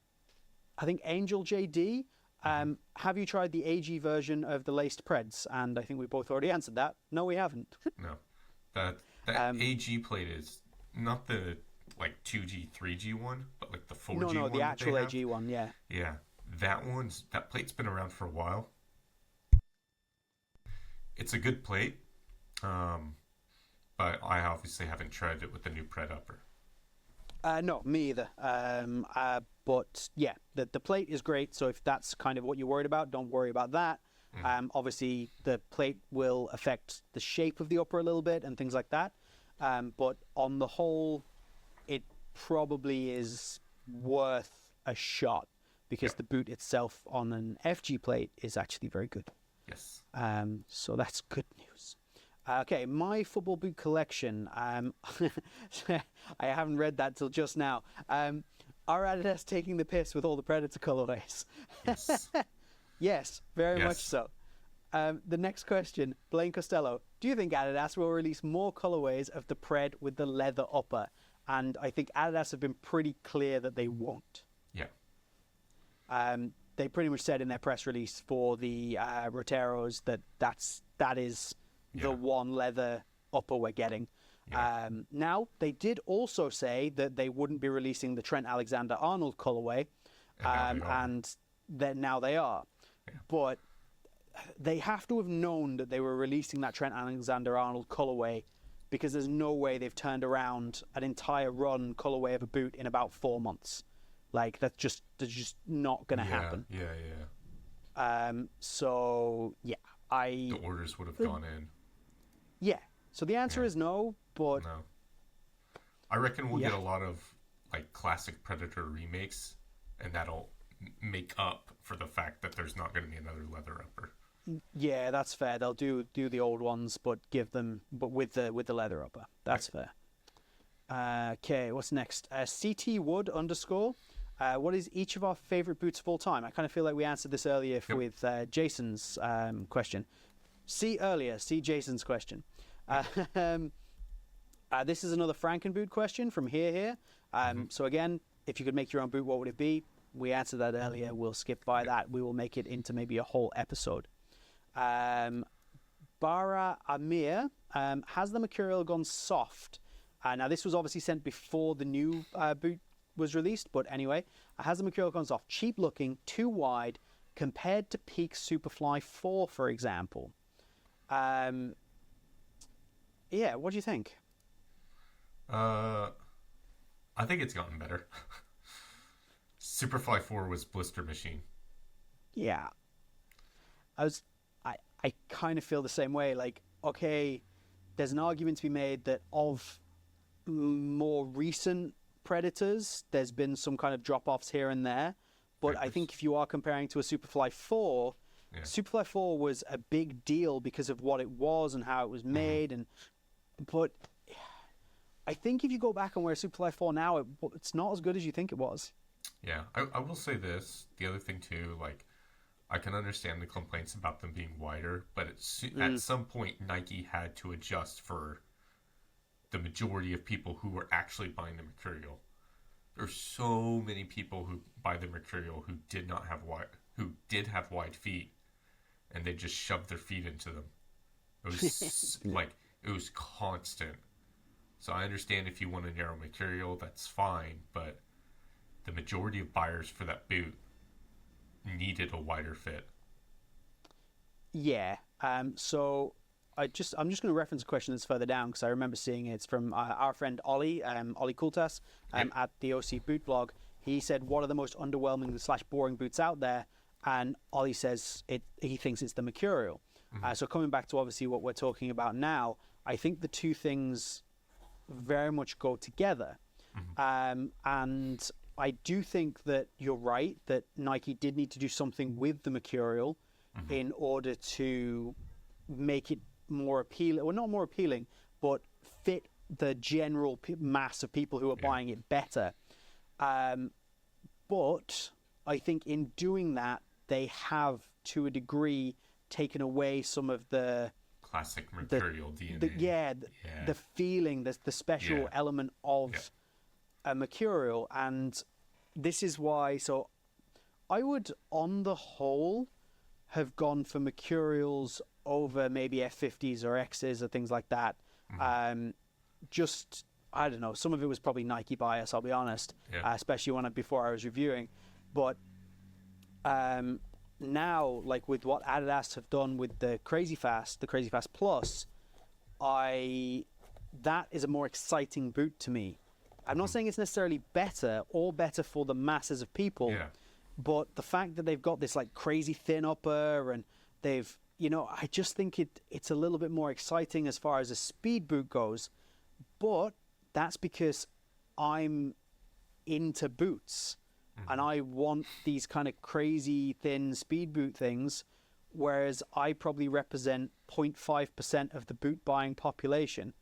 think Angel JD. Have you tried the AG version of the laced Preds? And I think we both already answered that. No, we haven't. No, that AG plate is not the 2G 3G one, but the 4G one. No, the actual AG one. Yeah. Yeah, that plate's been around for a while. It's a good plate, but I obviously haven't tried it with the new Pred upper. No, me either. But yeah, the plate is great. So if that's kind of what you're worried about, don't worry about that. Obviously, the plate will affect the shape of the upper a little bit and things like that. But on the whole, it probably is worth a shot because the boot itself on an FG plate is actually very good. Yes. So that's good news. Okay, my football boot collection. I haven't read that till just now. Are Adidas taking the piss with all the Predator colorways? Yes. Yes, very much so. The next question, Blaine Costello. Do you think Adidas will release more colorways of the Pred with the leather upper? And I think Adidas have been pretty clear that they won't. Yeah. They pretty much said in their press release for the Roteros that is the one leather upper we're getting. Yeah. Now, they did also say that they wouldn't be releasing the Trent Alexander-Arnold colorway, and then now they are. Yeah. But they have to have known that they were releasing that Trent Alexander-Arnold colorway because there's no way they've turned around an entire run colorway of a boot in about 4 months. That's just not going to happen. Yeah. So, yeah. The orders would have gone in. Yeah. So the answer is no, but... No. I reckon we'll get a lot of like classic Predator remakes, and that'll make up for the fact that there's not going to be another leather upper. Yeah, that's fair. They'll do the old ones, but with the leather upper. That's fair. Okay, what's next? CT Wood _. What is each of our favorite boots of all time? I kind of feel like we answered this earlier with Jason's question. See Jason's question. This is another Frankenboot question from here. So again, if you could make your own boot, what would it be? We answered that earlier. We'll skip by that. We will make it into maybe a whole episode. Bara Amir, has the Mercurial gone soft? Now, this was obviously sent before the new boot was released, but anyway, has the Mercurial gone soft? Cheap looking, too wide, compared to Peak Superfly 4, for example. Yeah, what do you think? I think it's gotten better. Superfly 4 was blister machine. Yeah. I kind of feel the same way. Like, okay, there's an argument to be made that of more recent Predators, there's been some kind of drop-offs here and there. But I think if you are comparing to a Superfly 4, Superfly 4 was a big deal because of what it was and how it was made. But I think if you go back and wear Superfly 4 now, it's not as good as you think it was. Yeah, I will say this. The other thing, too, like, I can understand the complaints about them being wider, but at some point, Nike had to adjust for the majority of people who were actually buying the Mercurial. There's so many people who buy the Mercurial who did have wide feet, and they just shoved their feet into them. It was it was constant. So I understand if you want a narrow Mercurial, that's fine, but the majority of buyers for that boot needed a wider fit. Yeah. So I'm just going to reference a question that's further down because I remember seeing it. It's from our friend Ollie, Ollie Kultas, at the OC Boot blog. He said, "What are the most underwhelming / boring boots out there?" And Ollie says he thinks it's the Mercurial. So coming back to obviously what we're talking about now, I think the two things very much go together. And I do think that you're right, that Nike did need to do something with the Mercurial in order to make it more appealing, well, not more appealing, but fit the general mass of people who are buying it better. But I think in doing that, they have, to a degree, taken away some of the classic Mercurial DNA. The feeling, the special element of a Mercurial. And this is why, so I would, on the whole, have gone for Mercurials over maybe F50s or X's or things like that. Just, I don't know, some of it was probably Nike bias, I'll be honest, especially before I was reviewing. But now, like with what Adidas have done with the Crazy Fast Plus, that is a more exciting boot to me. I'm not saying it's necessarily better for the masses of people, but the fact that they've got this like crazy thin upper and they've, I just think it's a little bit more exciting as far as a speed boot goes. But that's because I'm into boots and I want these kind of crazy thin speed boot things, whereas I probably represent 0.5% of the boot buying population.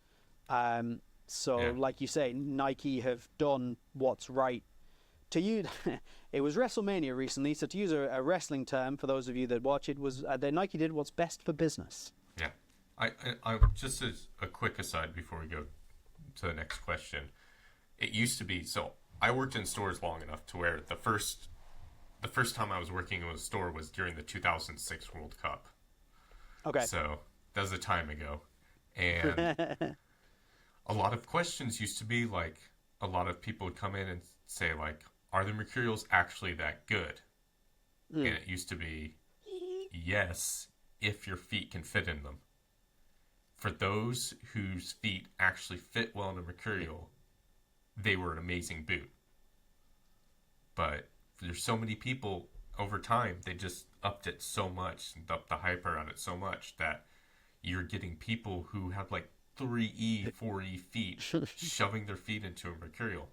Like you say, Nike have done what's right. To use, it was WrestleMania recently, so to use a wrestling term for those of you that watch it, was that Nike did what's best for business. Yeah, I just as a quick aside before we go to the next question, it used to be, so I worked in stores long enough to where the first time I was working in a store was during the 2006 World Cup. Okay. So that was a time ago, and a lot of questions used to be like, a lot of people would come in and say like, are the Mercurials actually that good? And it used to be, yes, if your feet can fit in them. For those whose feet actually fit well in a Mercurial, they were an amazing boot. But there's so many people, over time, they just upped it so much, and upped the hype around it so much, that you're getting people who have like 3E, 4E feet shoving their feet into a Mercurial.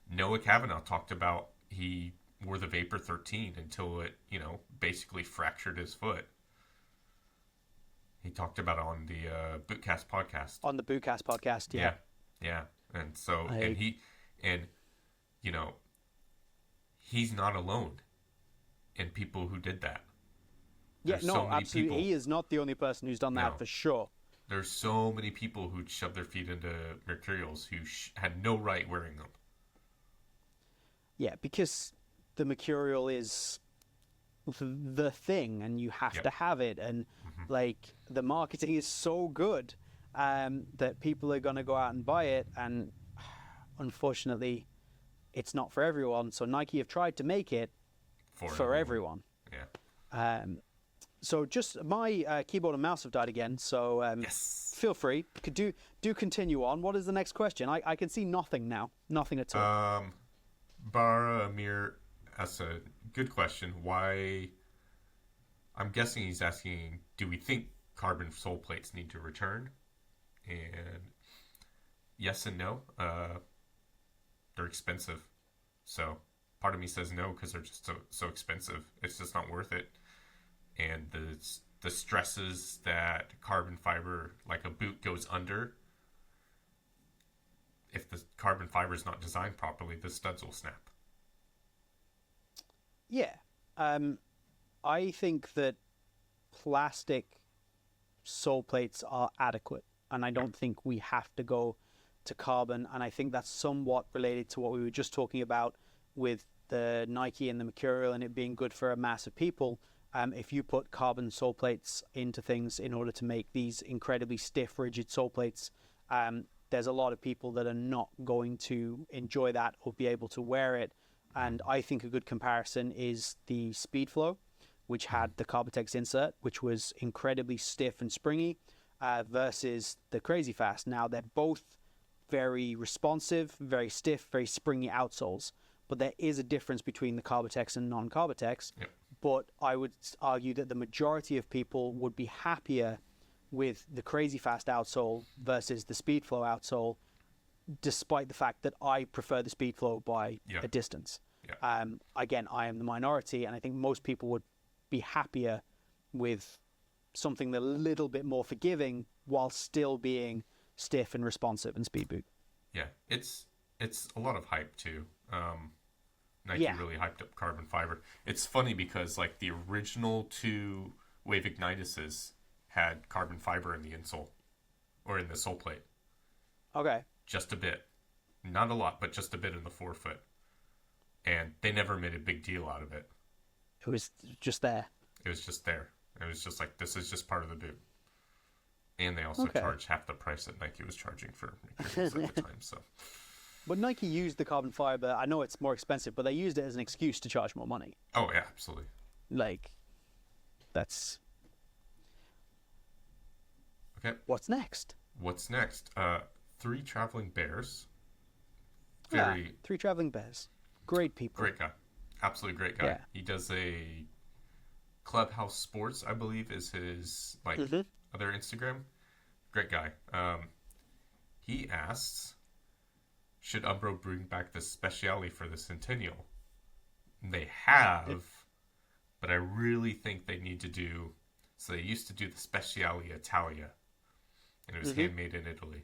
Noah Kavanaugh talked about he wore the Vapor 13 until it, basically fractured his foot. He talked about it on the Bootcast podcast. On the Bootcast podcast, yeah. Yeah. And so, he's not alone in people who did that. There's no, absolutely. People. He is not the only person who's done that, for sure. There's so many people who shoved their feet into Mercurials who had no right wearing them. Yeah, because the Mercurial is the thing, and you have to have it, and the marketing is so good that people are going to go out and buy it, and unfortunately, it's not for everyone. So Nike have tried to make it for everyone. Yeah. So just my keyboard and mouse have died again. So feel free. Do continue on. What is the next question? I can see nothing now. Nothing at all. Bara Amir asks a good question. Why? I'm guessing he's asking, do we think carbon sole plates need to return? And yes and no. They're expensive. So part of me says no because they're just so expensive. It's just not worth it. And the stresses that carbon fiber, like a boot, goes under, if the carbon fiber is not designed properly, the studs will snap. Yeah. I think that plastic sole plates are adequate, and I don't think we have to go to carbon, and I think that's somewhat related to what we were just talking about with the Nike and the Mercurial and it being good for a mass of people. If you put carbon sole plates into things in order to make these incredibly stiff, rigid sole plates, there's a lot of people that are not going to enjoy that or be able to wear it. And I think a good comparison is the Speedflow, which had the Carbotex insert, which was incredibly stiff and springy, versus the Crazy Fast. Now, they're both very responsive, very stiff, very springy outsoles. But there is a difference between the Carbotex and non-Carbotex. Yep. But I would argue that the majority of people would be happier with the Crazy Fast outsole versus the Speedflow outsole, despite the fact that I prefer the Speedflow by a distance. Yeah. Again, I am the minority, and I think most people would be happier with something a little bit more forgiving while still being stiff and responsive and speed boot. Yeah, it's a lot of hype too. Nike really hyped up carbon fiber. It's funny because like the original two Wave Ignituses had carbon fiber in the insole or in the sole plate. Okay. Just a bit. Not a lot, but just a bit in the forefoot. And they never made a big deal out of it. It was just there. It was just there. It was just like, this is just part of the boot. And they also charged half the price that Nike was charging for Mercurials at the time. So, but Nike used the carbon fiber. I know it's more expensive, but they used it as an excuse to charge more money. Oh, yeah, absolutely. Like, that's... Okay. What's next? What's next? Three Traveling Bears. Three Traveling Bears. Great people. Great guy. Absolutely great guy. Yeah. He does a Clubhouse Sports, I believe, is his other Instagram. Great guy. He asks, should Umbro bring back the Speciali for the Centennial? They have, but I really think they need to do... So they used to do the Speciali Italia, and it was handmade in Italy.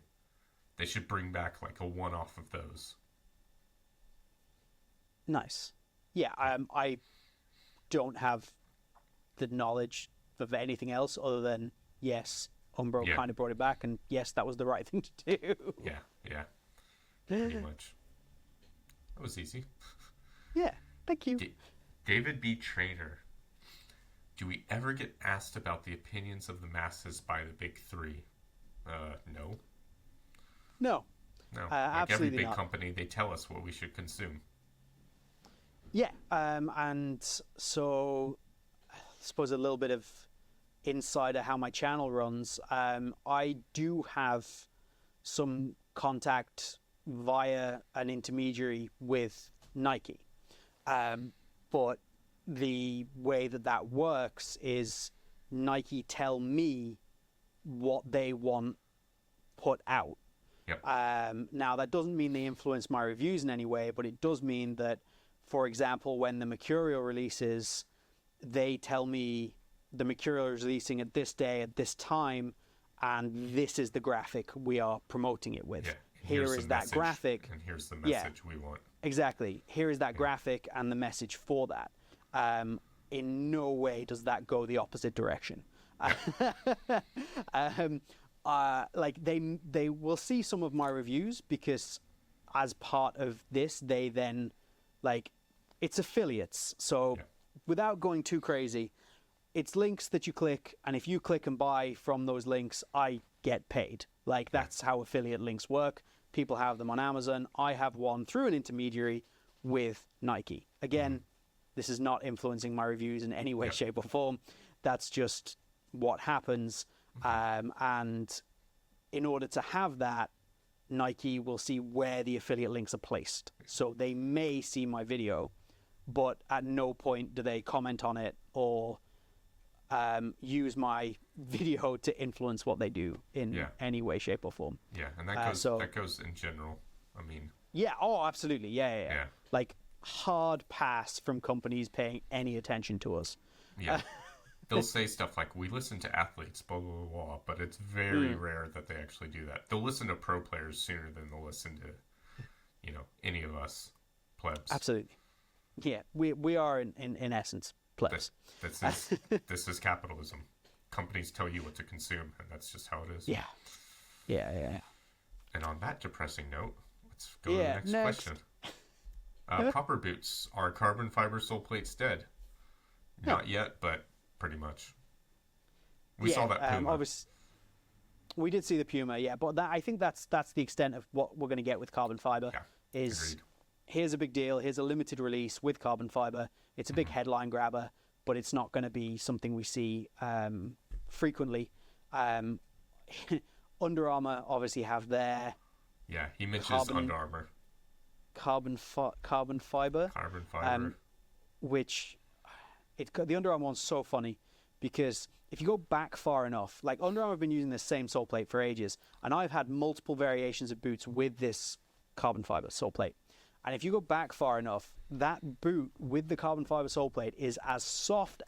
They should bring back like a one-off of those. Nice. Yeah, I don't have the knowledge of anything else other than, yes, Umbro kind of brought it back, and yes, that was the right thing to do. Yeah. Pretty much. That was easy. Yeah, thank you. David B. Trainer. Do we ever get asked about the opinions of the masses by the big three? No. No. Like absolutely every big not. company, they tell us what we should consume. Yeah, and so I suppose a little bit of insider how my channel runs. I do have some contact via an intermediary with Nike, but the way that works is Nike tell me what they want put out. Yep. Now, that doesn't mean they influence my reviews in any way, but it does mean that, for example, when the Mercurial releases, they tell me the Mercurial is releasing at this day, at this time, and this is the graphic we are promoting it with. Yeah. Here is that graphic. And here's the message we want. Exactly. Here is that graphic and the message for that. In no way does that go the opposite direction. Like they will see some of my reviews because as part of this, they then like it's affiliates. So without going too crazy, it's links that you click, and if you click and buy from those links, I get paid. Like that's how affiliate links work. People have them on Amazon. I have one through an intermediary with Nike. Again, this is not influencing my reviews in any way, shape, or form. That's just what happens. And in order to have that, Nike will see where the affiliate links are placed. So they may see my video, but at no point do they comment on it or use my video to influence what they do in any way, shape, or form. Yeah, and that goes in general. I mean. Yeah. Oh, absolutely. Yeah. Like hard pass from companies paying any attention to us. Yeah. They'll say stuff like, "We listen to athletes, blah blah blah," but it's very rare that they actually do that. They'll listen to pro players sooner than they'll listen to, any of us plebs. Absolutely. Yeah, we are in essence plebs. This is capitalism. Companies tell you what to consume, and that's just how it is. Yeah. And on that depressing note, let's go to the next question. Proper boots. Are carbon fiber sole plates dead? Not yet, but pretty much. We saw that Puma. Obviously, we did see the Puma, but I think that's the extent of what we're going to get with carbon fiber. Agreed. Here's a big deal. Here's a limited release with carbon fiber. It's a big headline grabber, but it's not going to be something we see frequently. Under Armour obviously have their he mentions Under Armour carbon fiber, which the Under Armour one's so funny because if you go back far enough, like Under Armour have been using this same sole plate for ages, and I've had multiple variations of boots with this carbon fiber sole plate. And if you go back far enough, that boot with the carbon fiber sole plate is as soft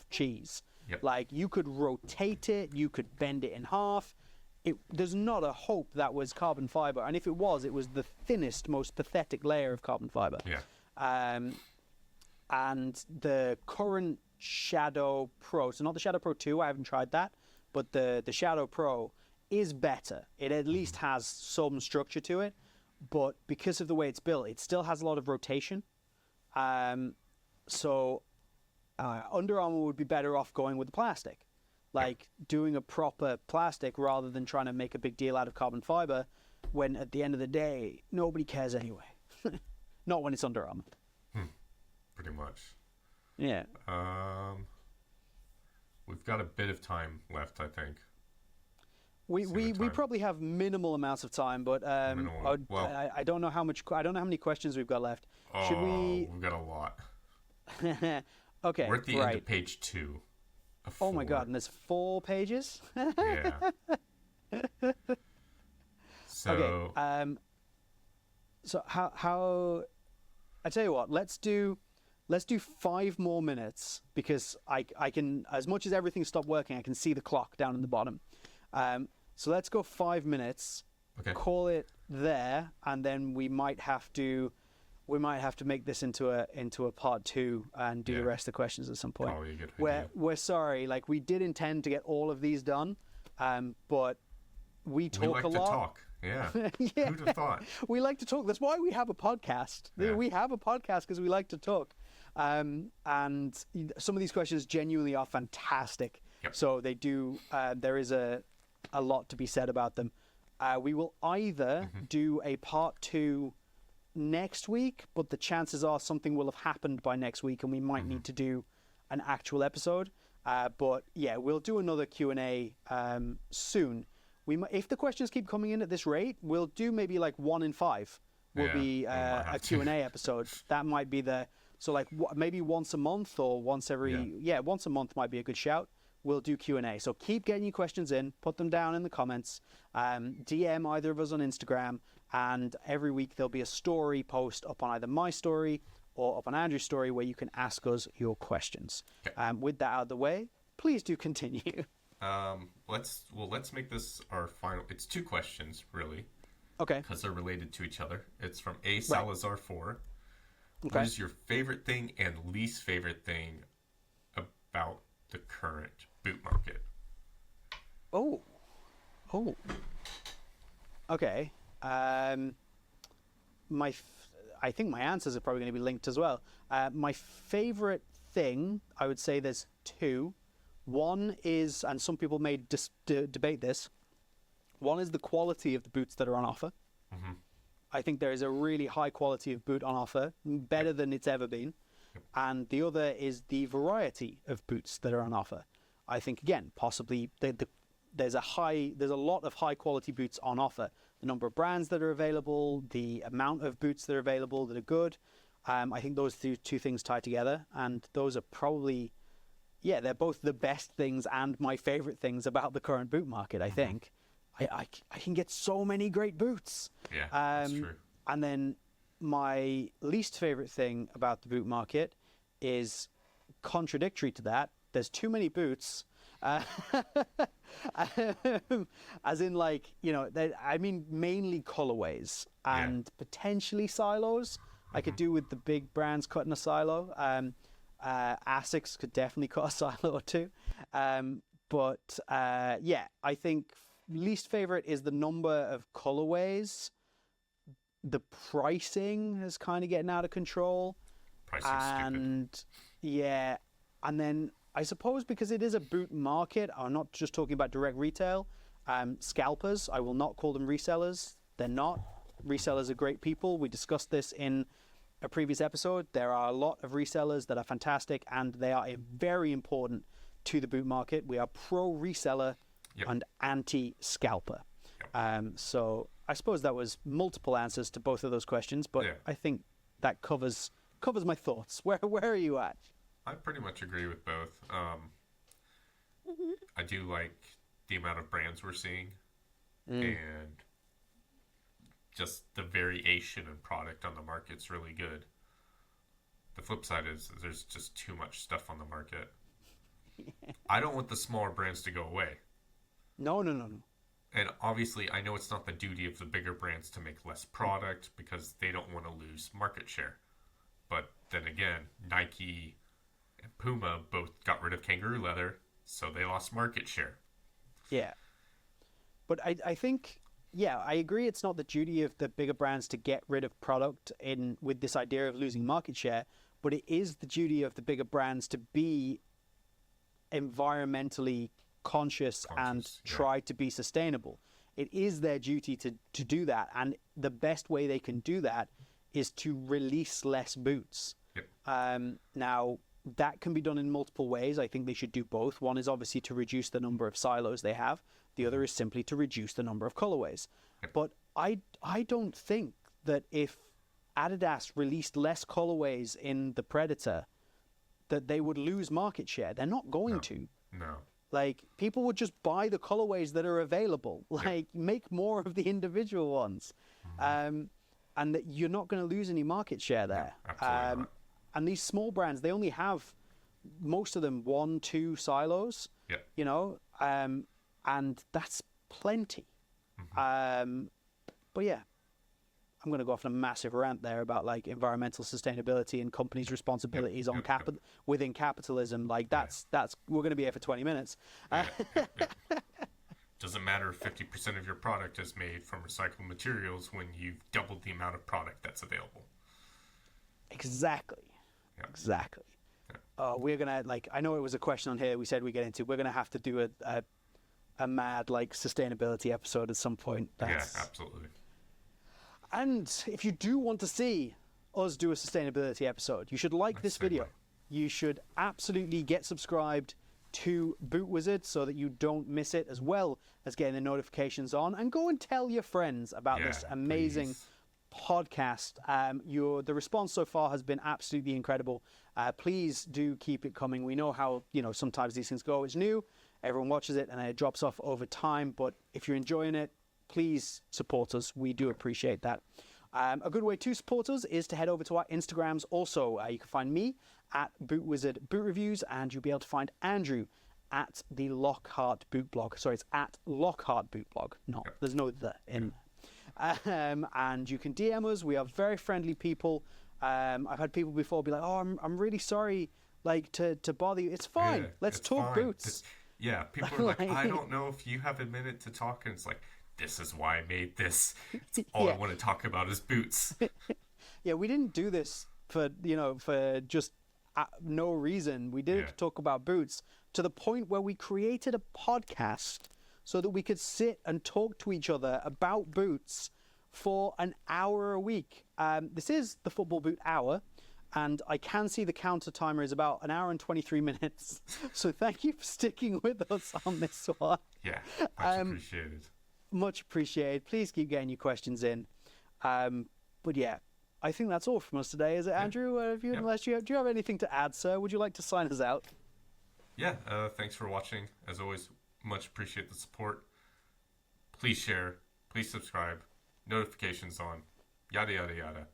cheese. Yep. Like you could rotate it, you could bend it in half. There's not a hope that was carbon fiber, and if it was the thinnest, most pathetic layer of carbon fiber. And the current Shadow Pro, so not the Shadow Pro 2, I haven't tried that, but the Shadow Pro is better. It at least has some structure to it. But because of the way it's built, it still has a lot of rotation. So Under Armour would be better off going with the plastic. Like doing a proper plastic rather than trying to make a big deal out of carbon fiber when at the end of the day, nobody cares anyway. Not when it's Under Armour. Pretty much. Yeah. We've got a bit of time left, I think. We probably have minimal amounts of time, but I don't know how many questions we've got left. Should we? We've got a lot. Okay, we're at the end of page 2. Oh my god, and there's 4 pages. Yeah. So. Okay. So how? I tell you what. Let's do 5 more minutes because I can, as much as everything stopped working, I can see the clock down in the bottom. So let's go 5 minutes. Okay. Call it there, and then we might have to make this into a part 2 and do the rest of the questions at some point. Probably a good idea. We're sorry, like we did intend to get all of these done, but we talk a lot. We like to talk. Yeah. Who'd have thought? We like to talk. That's why we have a podcast. Yeah. We have a podcast because we like to talk. And some of these questions genuinely are fantastic. Yep. So they do. There is a lot to be said about them. We will either do a part 2 next week, but the chances are something will have happened by next week, and we might need to do an actual episode. But yeah, we'll do another Q&A soon. If the questions keep coming in at this rate, we'll do maybe like 1 in 5 will be a Q&A episode. That might be maybe once a month or once a month might be a good shout. we'll do Q&A. So keep getting your questions in, put them down in the comments, DM either of us on Instagram, and every week there'll be a story post up on either my story or up on Andrew's story where you can ask us your questions. Okay. With that out of the way, please do continue. Let's make this our final. It's 2 questions, really. Okay. Because they're related to each other. It's from A Salazar 4. Okay. What is your favorite thing and least favorite thing about the current boot market? Oh. Okay. I think my answers are probably going to be linked as well. My favorite thing, I would say there's 2. One is, and some people may debate this, one is the quality of the boots that are on offer. Mm-hmm. I think there is a really high quality of boot on offer, better than it's ever been. And the other is the variety of boots that are on offer. I think, again, possibly there's a lot of high quality boots on offer. The number of brands that are available, the amount of boots that are available that are good. I think those two things tie together, and those are probably, they're both the best things and my favorite things about the current boot market, I think. I can get so many great boots. Yeah, that's true. And then my least favorite thing about the boot market is contradictory to that. There's too many boots. As in, like, I mean mainly colorways and potentially silos. I could do with the big brands cutting a silo. Asics could definitely cut a silo or 2. But I think least favorite is the number of colorways. The pricing is kind of getting out of control. Pricing's stupid. And then I suppose because it is a boot market, I'm not just talking about direct retail, scalpers, I will not call them resellers. They're not. Resellers are great people. We discussed this in a previous episode. There are a lot of resellers that are fantastic, and they are very important to the boot market. We are pro reseller and anti scalper. So I suppose that was multiple answers to both of those questions, but I think that covers my thoughts. Where are you at? I pretty much agree with both. I do like the amount of brands we're seeing and just the variation in product on the market's really good. The flip side is there's just too much stuff on the market. I don't want the smaller brands to go away. No. And obviously, I know it's not the duty of the bigger brands to make less product because they don't want to lose market share. But then again, Nike and Puma both got rid of kangaroo leather, so they lost market share. Yeah. But I think, I agree it's not the duty of the bigger brands to get rid of product with this idea of losing market share, but it is the duty of the bigger brands to be environmentally conscious and try to be sustainable. It is their duty to do that, and the best way they can do that is to release less boots. Now, that can be done in multiple ways. I think they should do both. One is obviously to reduce the number of silos they have. The other is simply to reduce the number of colorways. But I don't think that if Adidas released less colorways in the Predator, that they would lose market share. They're not going to. No. Like, people would just buy the colorways that are available. Like, make more of the individual ones. And that you're not going to lose any market share there. Absolutely not. And these small brands, they only have, most of them, 1-2 silos. And that's plenty. But yeah, I'm going to go off on a massive rant there about like environmental sustainability and companies' responsibilities on within capitalism. Like that's we're going to be here for 20 minutes. Doesn't matter if 50% of your product is made from recycled materials when you've doubled the amount of product that's available. Exactly. We're gonna, like, I know it was a question on here we said we get into. We're gonna have to do a mad like sustainability episode at some point. Absolutely. And if you do want to see us do a sustainability episode, you should like this video. You should absolutely get subscribed to Boot Wizard so that you don't miss it, as well as getting the notifications on, and go and tell your friends about this amazing podcast. The response so far has been absolutely incredible. Please do keep it coming. We know how, sometimes these things go. It's new, everyone watches it, and then it drops off over time. But if you're enjoying it, please support us. We do appreciate that. A good way to support us is to head over to our Instagrams. Also, you can find me at BootWizard Boot Reviews, and you'll be able to find Andrew at the Lockhart Boot Blog. Sorry, it's at Lockhart Boot Blog. There's no the in there. And you can DM us. We are very friendly people. I've had people before be like, "Oh, I'm really sorry, to bother you." It's fine. Yeah, Let's talk fine. boots. People are like, "I don't know if you have a minute to talk," and it's like, this is why I made this. It's all I want to talk about is boots. Yeah, we didn't do this for just no reason. We did it to talk about boots, to the point where we created a podcast so that we could sit and talk to each other about boots for an hour a week. This is the Football Boot Hour, and I can see the counter timer is about an hour and 23 minutes. So thank you for sticking with us on this one. Yeah, much appreciated. Much appreciated. Please keep getting your questions in. But yeah, I think that's all from us today. Is it, Andrew? Unless do you have anything to add, sir? Would you like to sign us out? Yeah, thanks for watching. As always, much appreciate the support. Please share. Please subscribe. Notifications on. Yada, yada, yada.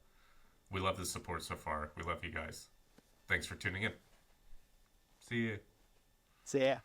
We love the support so far. We love you guys. Thanks for tuning in. See ya. See ya.